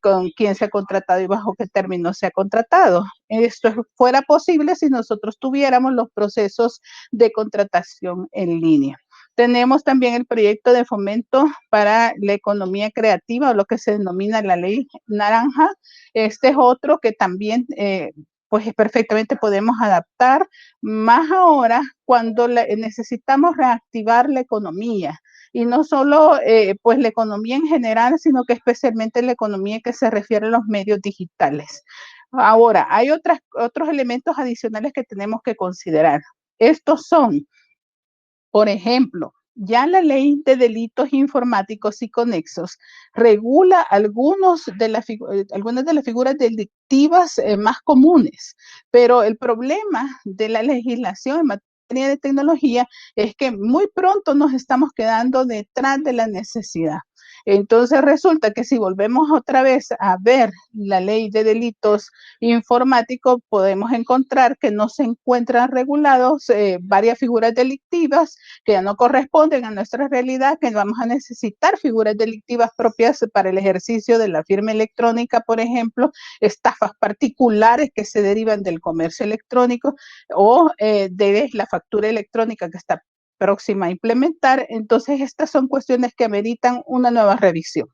con quién se ha contratado y bajo qué términos se ha contratado. Esto fuera posible si nosotros tuviéramos los procesos de contratación en línea. Tenemos también el proyecto de fomento para la economía creativa, o lo que se denomina la ley naranja. Este es otro que también pues perfectamente podemos adaptar, más ahora cuando necesitamos reactivar la economía. Y no solo pues la economía en general, sino que especialmente la economía que se refiere a los medios digitales. Ahora, hay otros elementos adicionales que tenemos que considerar. Estos son, por ejemplo, ya la ley de delitos informáticos y conexos regula algunas de las figuras delictivas más comunes, pero el problema de la legislación en materia de tecnología es que muy pronto nos estamos quedando detrás de la necesidad. Entonces resulta que si volvemos otra vez a ver la ley de delitos informáticos, podemos encontrar que no se encuentran regulados varias figuras delictivas que ya no corresponden a nuestra realidad, que vamos a necesitar figuras delictivas propias para el ejercicio de la firma electrónica, por ejemplo, estafas particulares que se derivan del comercio electrónico o de la factura electrónica que está próxima a implementar. Entonces, estas son cuestiones que ameritan una nueva revisión.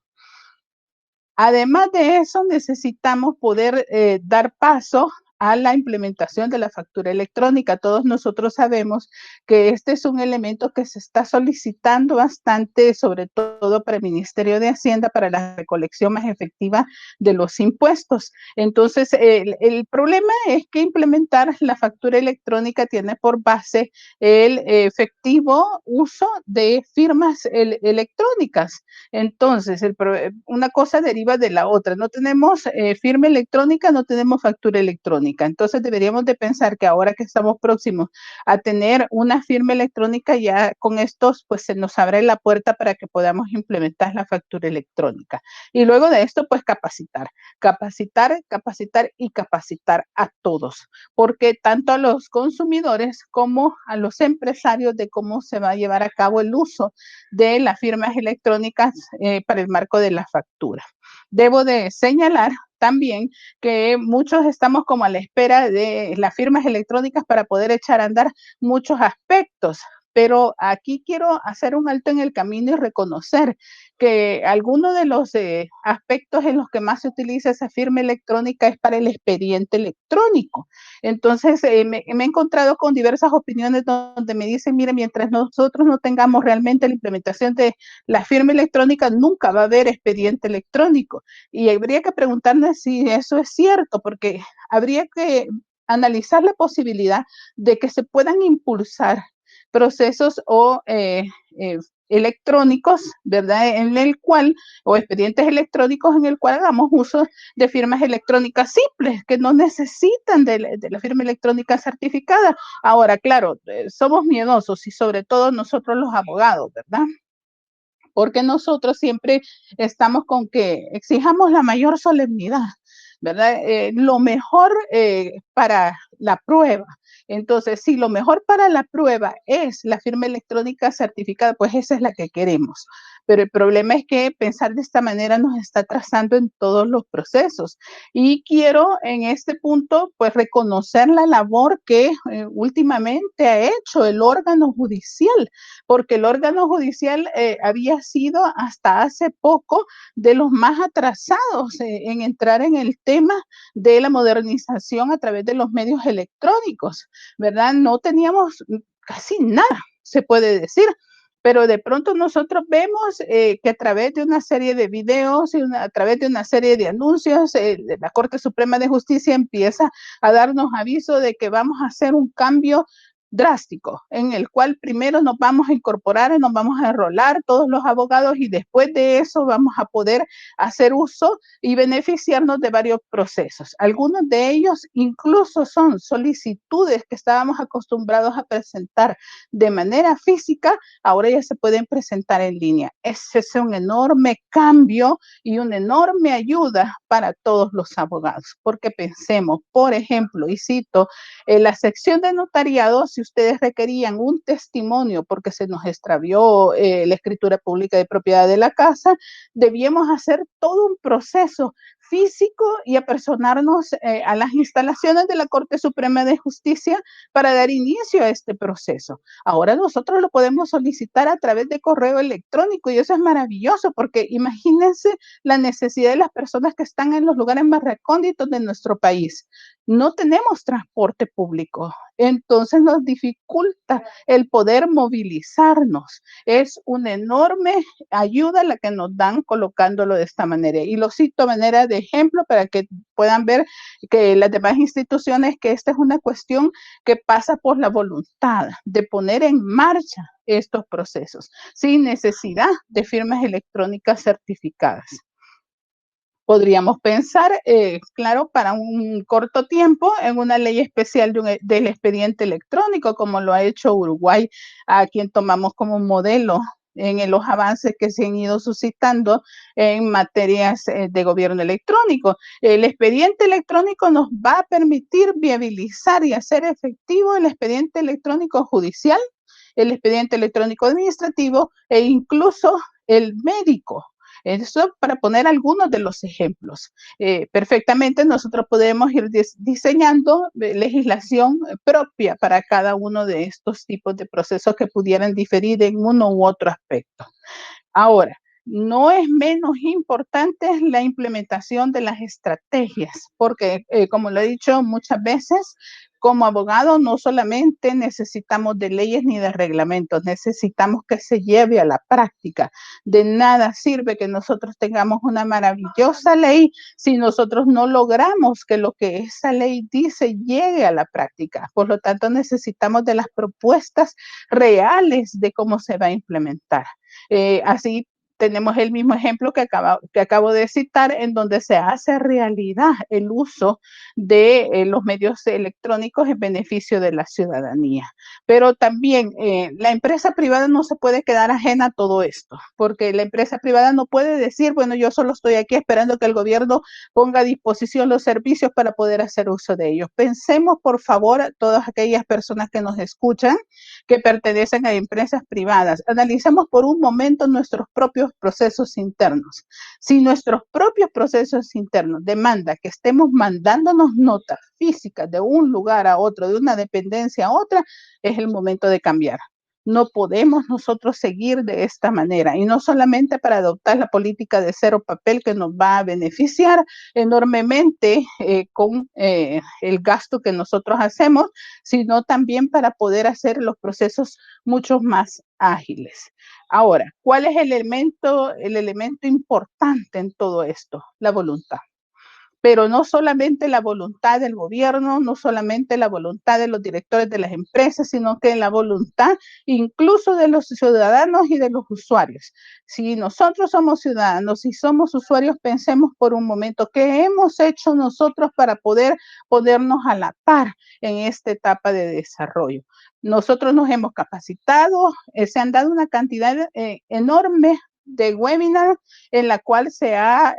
Además de eso, necesitamos poder dar paso a la implementación de la factura electrónica. Todos nosotros sabemos que este es un elemento que se está solicitando bastante, sobre todo para el Ministerio de Hacienda, para la recolección más efectiva de los impuestos. Entonces, el problema es que implementar la factura electrónica tiene por base el efectivo uso de firmas electrónicas. Entonces, una cosa deriva de la otra. No tenemos firma electrónica, no tenemos factura electrónica. Entonces, deberíamos de pensar que ahora que estamos próximos a tener una firma electrónica, ya con estos, pues se nos abre la puerta para que podamos implementar la factura electrónica. Y luego de esto, pues capacitar y capacitar a todos, porque tanto a los consumidores como a los empresarios de cómo se va a llevar a cabo el uso de las firmas electrónicas para el marco de la factura. Debo de señalar también que muchos estamos como a la espera de las firmas electrónicas para poder echar a andar muchos aspectos, pero aquí quiero hacer un alto en el camino y reconocer que algunos de los aspectos en los que más se utiliza esa firma electrónica es para el expediente electrónico. Entonces, me he encontrado con diversas opiniones donde me dicen, mire, mientras nosotros no tengamos realmente la implementación de la firma electrónica, nunca va a haber expediente electrónico. Y habría que preguntarnos si eso es cierto, porque habría que analizar la posibilidad de que se puedan impulsar procesos o electrónicos, ¿verdad? En el cual, o expedientes electrónicos en el cual hagamos uso de firmas electrónicas simples, que no necesitan de la firma electrónica certificada. Ahora, claro, somos miedosos y sobre todo nosotros los abogados, ¿verdad? Porque nosotros siempre estamos con que exijamos la mayor solemnidad, ¿verdad? Lo mejor para la prueba. Entonces, si lo mejor para la prueba es la firma electrónica certificada, pues esa es la que queremos. Pero el problema es que pensar de esta manera nos está atrasando en todos los procesos. Y quiero en este punto, pues reconocer la labor que últimamente ha hecho el órgano judicial, porque el órgano judicial había sido hasta hace poco de los más atrasados en entrar en el tema de la modernización a través de los medios electrónicos, ¿verdad? No teníamos casi nada, se puede decir, pero de pronto nosotros vemos que a través de una serie de videos y a través de una serie de anuncios, la Corte Suprema de Justicia empieza a darnos aviso de que vamos a hacer un cambio drástico, en el cual primero nos vamos a incorporar, nos vamos a enrolar todos los abogados y después de eso vamos a poder hacer uso y beneficiarnos de varios procesos. Algunos de ellos incluso son solicitudes que estábamos acostumbrados a presentar de manera física, ahora ya se pueden presentar en línea. Ese es un enorme cambio y una enorme ayuda para todos los abogados, porque pensemos, por ejemplo, y cito, en la sección de notariado, si ustedes requerían un testimonio porque se nos extravió la escritura pública de propiedad de la casa, debíamos hacer todo un proceso físico y apersonarnos a las instalaciones de la Corte Suprema de Justicia para dar inicio a este proceso. Ahora nosotros lo podemos solicitar a través de correo electrónico y eso es maravilloso porque imagínense la necesidad de las personas que están en los lugares más recónditos de nuestro país. No tenemos transporte público, entonces nos dificulta el poder movilizarnos. Es una enorme ayuda la que nos dan colocándolo de esta manera. Y lo cito a manera de ejemplo para que puedan ver que las demás instituciones que esta es una cuestión que pasa por la voluntad de poner en marcha estos procesos sin necesidad de firmas electrónicas certificadas. Podríamos pensar, claro, para un corto tiempo en una ley especial del expediente electrónico, como lo ha hecho Uruguay, a quien tomamos como modelo en los avances que se han ido suscitando en materias de gobierno electrónico. El expediente electrónico nos va a permitir viabilizar y hacer efectivo el expediente electrónico judicial, el expediente electrónico administrativo e incluso el médico. Eso para poner algunos de los ejemplos. Perfectamente nosotros podemos ir diseñando legislación propia para cada uno de estos tipos de procesos que pudieran diferir en uno u otro aspecto. Ahora, no es menos importante la implementación de las estrategias, porque como lo he dicho muchas veces, como abogado no solamente necesitamos de leyes ni de reglamentos, necesitamos que se lleve a la práctica. De nada sirve que nosotros tengamos una maravillosa ley si nosotros no logramos que lo que esa ley dice llegue a la práctica. Por lo tanto, necesitamos de las propuestas reales de cómo se va a implementar. Así tenemos el mismo ejemplo que acabo de citar, en donde se hace realidad el uso de los medios electrónicos en beneficio de la ciudadanía. Pero también la empresa privada no se puede quedar ajena a todo esto, porque la empresa privada no puede decir, bueno, yo solo estoy aquí esperando que el gobierno ponga a disposición los servicios para poder hacer uso de ellos. Pensemos, por favor, a todas aquellas personas que nos escuchan, que pertenecen a empresas privadas. Analicemos por un momento nuestros propios procesos internos. Si nuestros propios procesos internos demandan que estemos mandándonos notas físicas de un lugar a otro, de una dependencia a otra, es el momento de cambiar. No podemos nosotros seguir de esta manera, y no solamente para adoptar la política de cero papel que nos va a beneficiar enormemente con el gasto que nosotros hacemos, sino también para poder hacer los procesos mucho más ágiles. Ahora, ¿cuál es el elemento importante en todo esto? La voluntad. Pero no solamente la voluntad del gobierno, no solamente la voluntad de los directores de las empresas, sino que la voluntad incluso de los ciudadanos y de los usuarios. Si nosotros somos ciudadanos y somos usuarios, pensemos por un momento qué hemos hecho nosotros para poder ponernos a la par en esta etapa de desarrollo. Nosotros nos hemos capacitado, se han dado una cantidad enorme de webinar en la cual se ha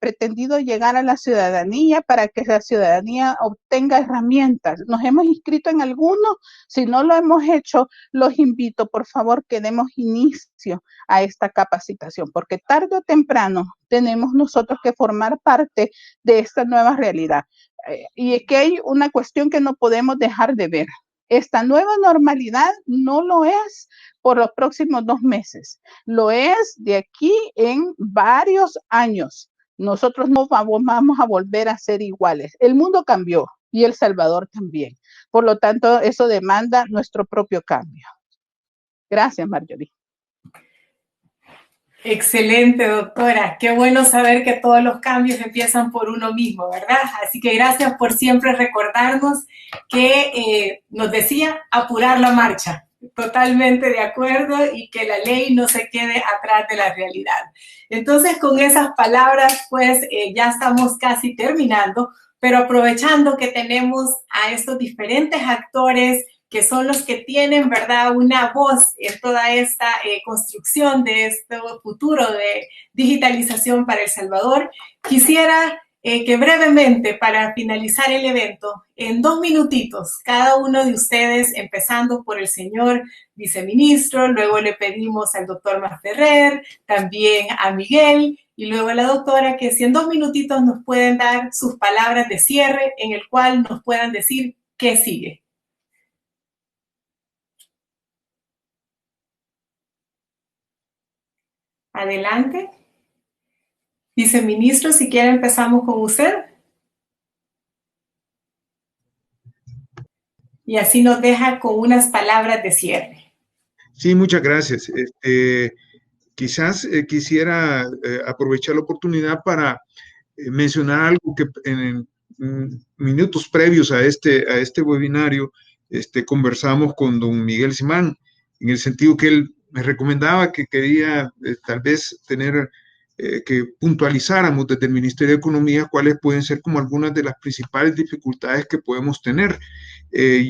pretendido llegar a la ciudadanía para que la ciudadanía obtenga herramientas. Nos hemos inscrito en algunos, si no lo hemos hecho, los invito, por favor, que demos inicio a esta capacitación, porque tarde o temprano tenemos nosotros que formar parte de esta nueva realidad. Y es que hay una cuestión que no podemos dejar de ver. Esta nueva normalidad no lo es por los próximos 2 meses, lo es de aquí en varios años. Nosotros no vamos a volver a ser iguales. El mundo cambió y El Salvador también. Por lo tanto, eso demanda nuestro propio cambio. Gracias, Marjorie. Excelente, doctora. Qué bueno saber que todos los cambios empiezan por uno mismo, ¿verdad? Así que gracias por siempre recordarnos que nos decía apurar la marcha. Totalmente de acuerdo, y que la ley no se quede atrás de la realidad. Entonces, con esas palabras, pues ya estamos casi terminando, pero aprovechando que tenemos a estos diferentes actores que son los que tienen, ¿verdad?, una voz en toda esta construcción de este futuro de digitalización para El Salvador. Quisiera que brevemente, para finalizar el evento, en 2 minutitos, cada uno de ustedes, empezando por el señor viceministro, luego le pedimos al doctor Masferrer, también a Miguel, y luego la doctora, que si en 2 minutitos nos pueden dar sus palabras de cierre en el cual nos puedan decir qué sigue. Adelante. Viceministro, si quiere empezamos con usted. Y así nos deja con unas palabras de cierre. Sí, muchas gracias. Quizás quisiera aprovechar la oportunidad para mencionar algo que en minutos previos a este webinario conversamos con don Miguel Simán, en el sentido que él me recomendaba que quería tal vez tener que puntualizáramos desde el Ministerio de Economía cuáles pueden ser como algunas de las principales dificultades que podemos tener.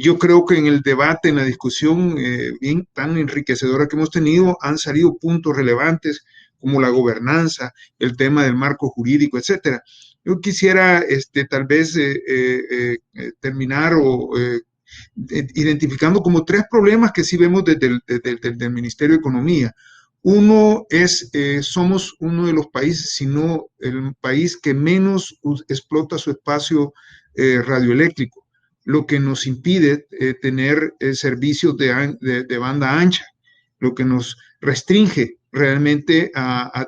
Yo creo que en el debate, en la discusión bien tan enriquecedora que hemos tenido, han salido puntos relevantes como la gobernanza, el tema del marco jurídico, etcétera. Yo quisiera tal vez terminar identificando como 3 problemas que sí vemos desde el Ministerio de Economía. Uno es, somos uno de los países, si no el país que menos explota su espacio radioeléctrico, lo que nos impide tener servicios de banda ancha, lo que nos restringe realmente a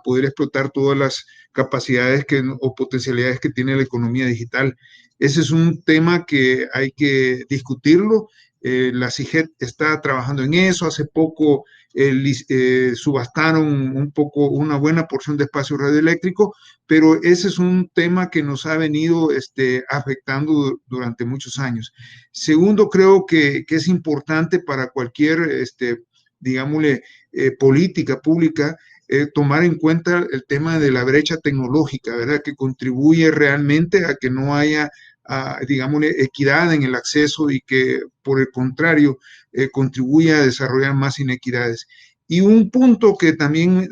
poder explotar todas las capacidades o potencialidades que tiene la economía digital. Ese es un tema que hay que discutirlo. La CIGET está trabajando en eso. Hace poco subastaron una buena porción de espacio radioeléctrico, pero ese es un tema que nos ha venido afectando durante muchos años. Segundo, creo que es importante para cualquier, digámosle, política pública, tomar en cuenta el tema de la brecha tecnológica, ¿verdad? Que contribuye realmente a que no haya, digámosle, equidad en el acceso y que, por el contrario, contribuye a desarrollar más inequidades. Y un punto que también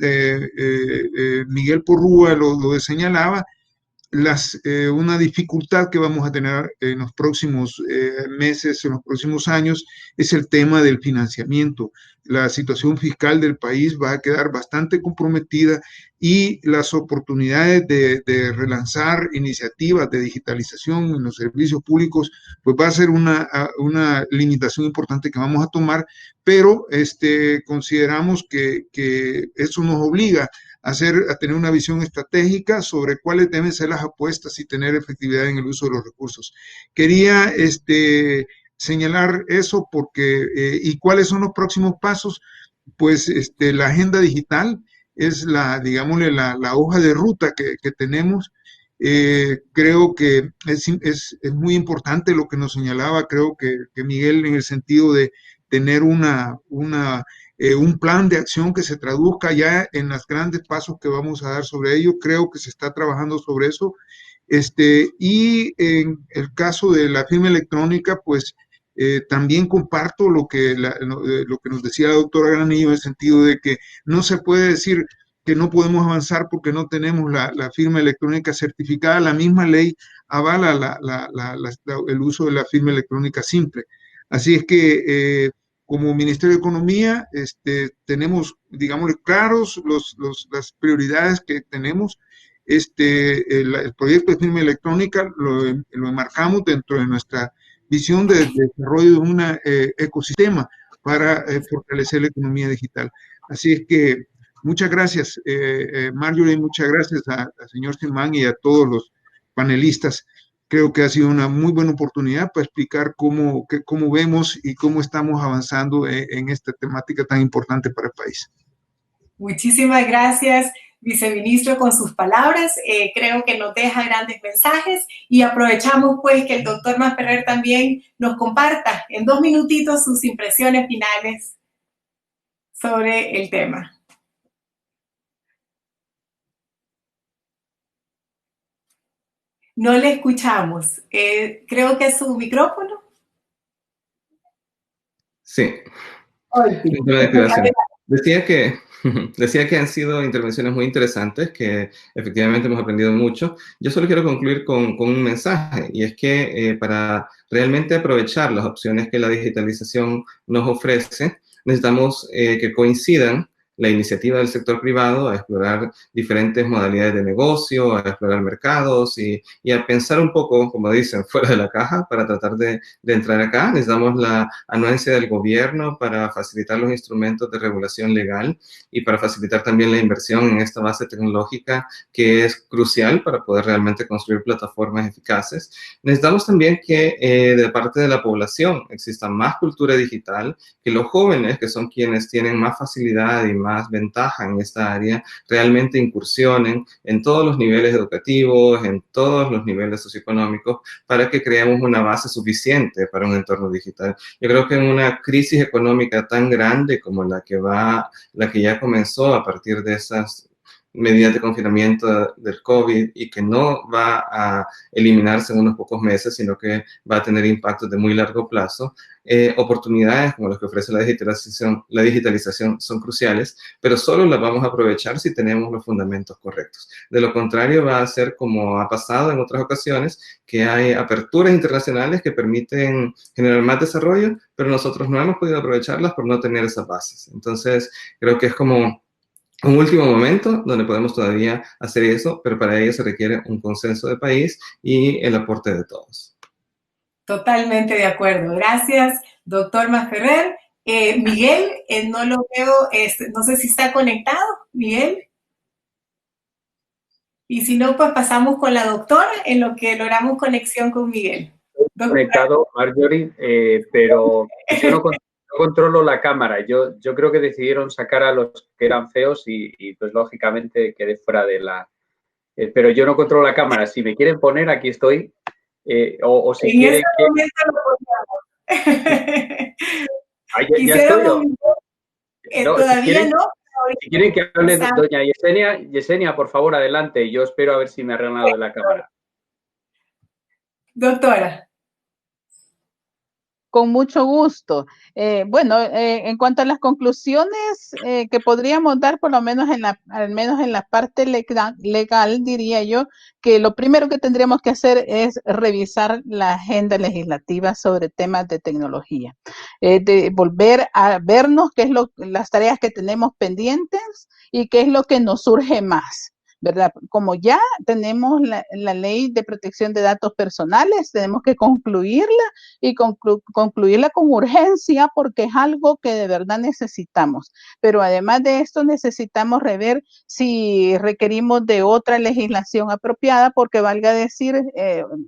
Miguel Porrúa lo señalaba, una dificultad que vamos a tener en los próximos meses, en los próximos años, es el tema del financiamiento. La situación fiscal del país va a quedar bastante comprometida y las oportunidades de relanzar iniciativas de digitalización en los servicios públicos, pues va a ser una limitación importante que vamos a tomar, pero consideramos que eso nos obliga a tener una visión estratégica sobre cuáles deben ser las apuestas y tener efectividad en el uso de los recursos. Quería señalar eso porque, ¿y cuáles son los próximos pasos? Pues la agenda digital es digámosle, la hoja de ruta que tenemos. Creo que es muy importante lo que nos señalaba, creo que Miguel, en el sentido de tener un plan de acción que se traduzca ya en los grandes pasos que vamos a dar sobre ello. Creo que se está trabajando sobre eso. Y en el caso de la firma electrónica, pues también comparto lo que nos decía la doctora Granillo, en el sentido de que no se puede decir que no podemos avanzar porque no tenemos la firma electrónica certificada. La misma ley avala el uso de la firma electrónica simple. Así es que como Ministerio de Economía tenemos, digamos, claros las prioridades que tenemos. El proyecto de firma electrónica lo enmarcamos dentro de nuestra visión de desarrollo de un ecosistema para fortalecer la economía digital. Así es que muchas gracias, Marjorie, muchas gracias al señor Simán y a todos los panelistas. Creo que ha sido una muy buena oportunidad para explicar cómo vemos y cómo estamos avanzando en esta temática tan importante para el país. Muchísimas gracias, viceministro, con sus palabras. Creo que nos deja grandes mensajes y aprovechamos pues que el doctor Masferrer también nos comparta en 2 minutitos sus impresiones finales sobre el tema. No le escuchamos. Creo que es su micrófono. Sí. Decía que han sido intervenciones muy interesantes, que efectivamente hemos aprendido mucho. Yo solo quiero concluir con un mensaje, y es que para realmente aprovechar las opciones que la digitalización nos ofrece, necesitamos que coincidan la iniciativa del sector privado a explorar diferentes modalidades de negocio, a explorar mercados y a pensar un poco, como dicen, fuera de la caja para tratar de entrar acá. Necesitamos la anuencia del gobierno para facilitar los instrumentos de regulación legal y para facilitar también la inversión en esta base tecnológica que es crucial para poder realmente construir plataformas eficaces. Necesitamos también que de parte de la población exista más cultura digital, que los jóvenes, que son quienes tienen más facilidad y más ventaja en esta área, realmente incursionen en todos los niveles educativos, en todos los niveles socioeconómicos, para que creemos una base suficiente para un entorno digital. Yo creo que en una crisis económica tan grande como la que ya comenzó a partir de esas medidas de confinamiento del COVID y que no va a eliminarse en unos pocos meses, sino que va a tener impactos de muy largo plazo. Oportunidades como las que ofrece la digitalización son cruciales, pero solo las vamos a aprovechar si tenemos los fundamentos correctos. De lo contrario, va a ser como ha pasado en otras ocasiones, que hay aperturas internacionales que permiten generar más desarrollo, pero nosotros no hemos podido aprovecharlas por no tener esas bases. Entonces, creo que es como un último momento donde podemos todavía hacer eso, pero para ello se requiere un consenso de país y el aporte de todos. Totalmente de acuerdo. Gracias, doctor Masferrer. Miguel, no lo veo, no sé si está conectado, Miguel. Y si no, pues pasamos con la doctora en lo que logramos conexión con Miguel. Estoy conectado, Marjorie, pero yo no controlo la cámara. Yo creo que decidieron sacar a los que eran feos y pues lógicamente quedé fuera de la... pero yo no controlo la cámara. Si me quieren poner, aquí estoy. O si en quieren ese momento lo podíamos. ya estoy yo. No, todavía si no. Si quieren que hable doña Yesenia, por favor, adelante. Yo espero a ver si me ha arreglado de la cámara. Doctora. Con mucho gusto. En cuanto a las conclusiones que podríamos dar, por lo menos al menos en la parte legal, diría yo que lo primero que tendríamos que hacer es revisar la agenda legislativa sobre temas de tecnología, de volver a vernos qué es las tareas que tenemos pendientes y qué es lo que nos surge más. ¿Verdad? Como ya tenemos la ley de protección de datos personales, tenemos que concluirla y concluirla con urgencia porque es algo que de verdad necesitamos. Pero además de esto necesitamos rever si requerimos de otra legislación apropiada porque valga decir,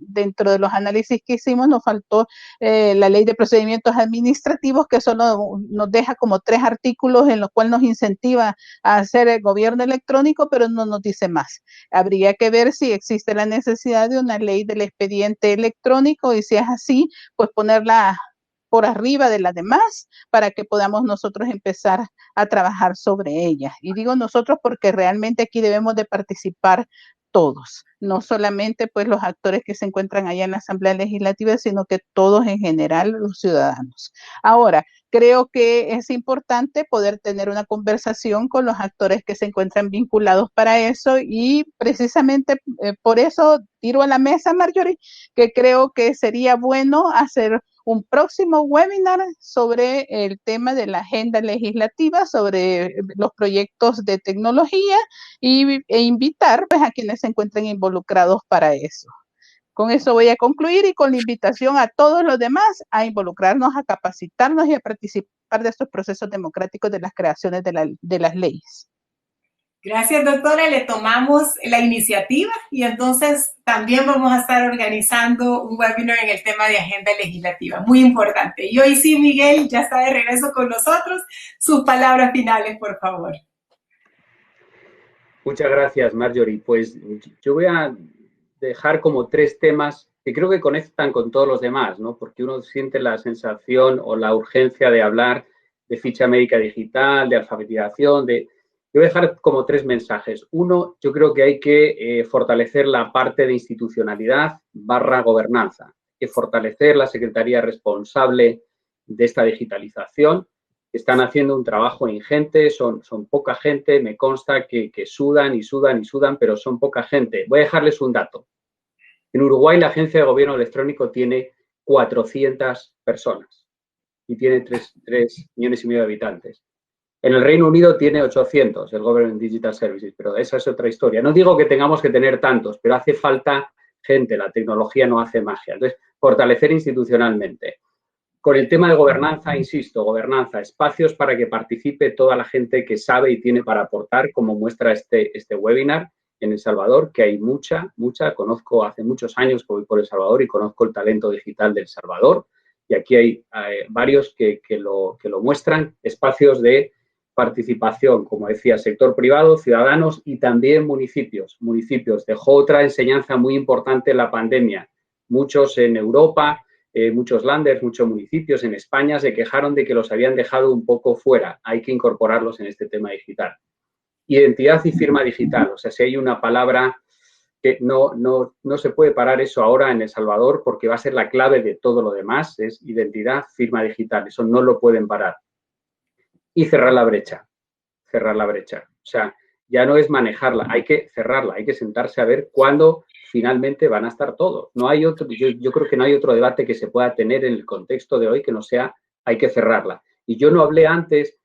dentro de los análisis que hicimos nos faltó la ley de procedimientos administrativos que solo nos deja como 3 artículos en los cuales nos incentiva a hacer el gobierno electrónico, pero no nos dice más. Habría que ver si existe la necesidad de una ley del expediente electrónico y si es así, pues ponerla por arriba de las demás para que podamos nosotros empezar a trabajar sobre ella. Y digo nosotros porque realmente aquí debemos de participar todos, no solamente pues los actores que se encuentran allá en la Asamblea Legislativa, sino que todos en general, los ciudadanos. Ahora, creo que es importante poder tener una conversación con los actores que se encuentran vinculados para eso y precisamente por eso tiro a la mesa, Marjorie, que creo que sería bueno hacer un próximo webinar sobre el tema de la agenda legislativa, sobre los proyectos de tecnología e invitar pues, a quienes se encuentren involucrados para eso. Con eso voy a concluir y con la invitación a todos los demás a involucrarnos, a capacitarnos y a participar de estos procesos democráticos de las creaciones de las leyes. Gracias, doctora. Le tomamos la iniciativa y entonces también vamos a estar organizando un webinar en el tema de agenda legislativa. Muy importante. Y hoy sí, Miguel ya está de regreso con nosotros. Sus palabras finales, por favor. Muchas gracias, Marjorie. Pues yo voy a dejar como 3 temas que creo que conectan con todos los demás, ¿no? Porque uno siente la sensación o la urgencia de hablar de ficha médica digital, de alfabetización, Yo voy a dejar como 3 mensajes. Uno, yo creo que hay que fortalecer la parte de institucionalidad / gobernanza. Hay que fortalecer la secretaría responsable de esta digitalización. Están haciendo un trabajo ingente, son poca gente, me consta que sudan y sudan y sudan, pero son poca gente. Voy a dejarles un dato. En Uruguay la Agencia de Gobierno Electrónico tiene 400 personas y tiene 3,5 millones de habitantes. En el Reino Unido tiene 800 el Government Digital Services, pero esa es otra historia. No digo que tengamos que tener tantos, pero hace falta gente, la tecnología no hace magia. Entonces, fortalecer institucionalmente. Con el tema de gobernanza, insisto, gobernanza, espacios para que participe toda la gente que sabe y tiene para aportar, como muestra este webinar en El Salvador, que hay mucha. Conozco hace muchos años que voy por El Salvador y conozco el talento digital de El Salvador. Y aquí hay varios que lo muestran, espacios de participación, como decía, sector privado, ciudadanos y también municipios. Municipios. Dejó otra enseñanza muy importante la pandemia. Muchos en Europa, muchos landers, muchos municipios en España se quejaron de que los habían dejado un poco fuera. Hay que incorporarlos en este tema digital. Identidad y firma digital. O sea, si hay una palabra que no se puede parar eso ahora en El Salvador porque va a ser la clave de todo lo demás, es identidad, firma digital. Eso no lo pueden parar. Y cerrar la brecha. O sea, ya no es manejarla, hay que cerrarla, hay que sentarse a ver cuándo finalmente van a estar todos. No hay otro, yo creo que no hay otro debate que se pueda tener en el contexto de hoy que no sea hay que cerrarla. Y yo no hablé antes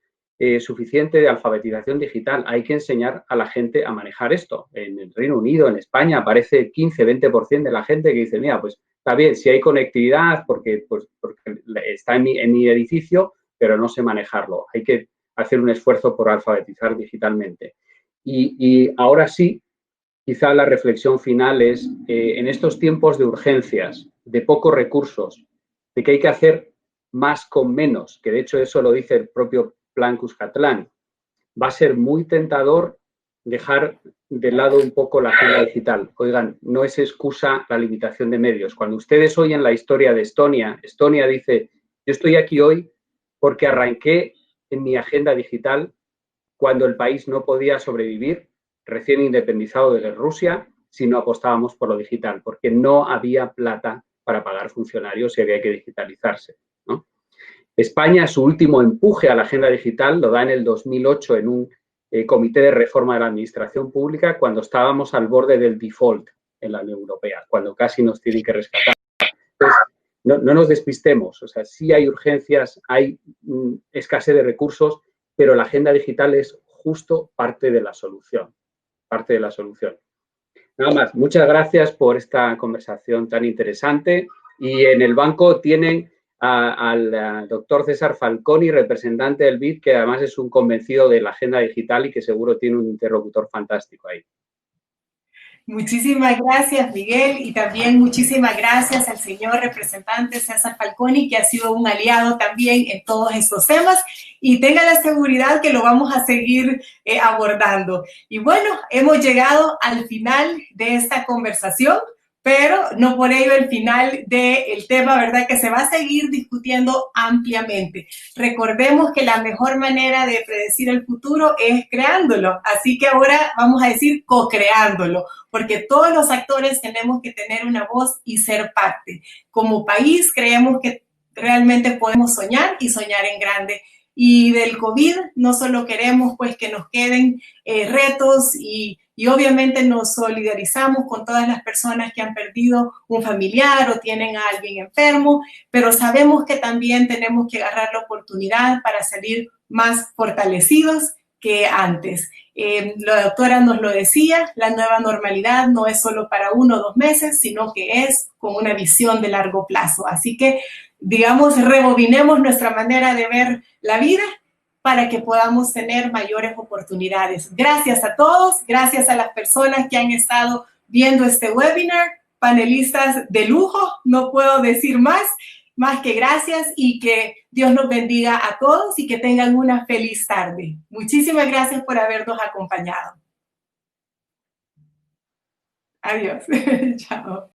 suficiente de alfabetización digital. Hay que enseñar a la gente a manejar esto. En el Reino Unido, en España, aparece 15-20% de la gente que dice, mira, pues está bien, si hay conectividad porque está en mi edificio, pero no sé manejarlo. Hay que hacer un esfuerzo por alfabetizar digitalmente. Y ahora sí, quizá la reflexión final es, en estos tiempos de urgencias, de pocos recursos, de que hay que hacer más con menos, que de hecho eso lo dice el propio Plan Cuscatlán, va a ser muy tentador dejar de lado un poco la agenda digital. Oigan, no es excusa la limitación de medios. Cuando ustedes oyen la historia de Estonia, Estonia dice, yo estoy aquí hoy porque arranqué en mi agenda digital cuando el país no podía sobrevivir, recién independizado de Rusia, si no apostábamos por lo digital, porque no había plata para pagar funcionarios y había que digitalizarse, ¿no? España, su último empuje a la agenda digital lo da en el 2008 en un comité de reforma de la administración pública cuando estábamos al borde del default en la Unión Europea, cuando casi nos tienen que rescatar. Entonces, no nos despistemos, o sea, sí hay urgencias, hay escasez de recursos, pero la agenda digital es justo parte de la solución, Nada más, muchas gracias por esta conversación tan interesante y en el banco tienen al doctor César Falconi, representante del BID, que además es un convencido de la agenda digital y que seguro tiene un interlocutor fantástico ahí. Muchísimas gracias, Miguel, y también muchísimas gracias al señor representante César Falconi, que ha sido un aliado también en todos estos temas, y tenga la seguridad que lo vamos a seguir abordando. Y bueno, hemos llegado al final de esta conversación, pero no por ello el final del tema, ¿verdad? Que se va a seguir discutiendo ampliamente. Recordemos que la mejor manera de predecir el futuro es creándolo, así que ahora vamos a decir co-creándolo, porque todos los actores tenemos que tener una voz y ser parte. Como país creemos que realmente podemos soñar y soñar en grande. Y del COVID no solo queremos pues que nos queden retos y obviamente nos solidarizamos con todas las personas que han perdido un familiar o tienen a alguien enfermo, pero sabemos que también tenemos que agarrar la oportunidad para salir más fortalecidos que antes. La doctora nos lo decía, la nueva normalidad no es solo para 1 o 2 meses, sino que es con una visión de largo plazo. Así que, digamos, rebobinemos nuestra manera de ver la vida para que podamos tener mayores oportunidades. Gracias a todos, gracias a las personas que han estado viendo este webinar, panelistas de lujo, no puedo decir más que gracias y que Dios nos bendiga a todos y que tengan una feliz tarde. Muchísimas gracias por habernos acompañado. Adiós. Chao.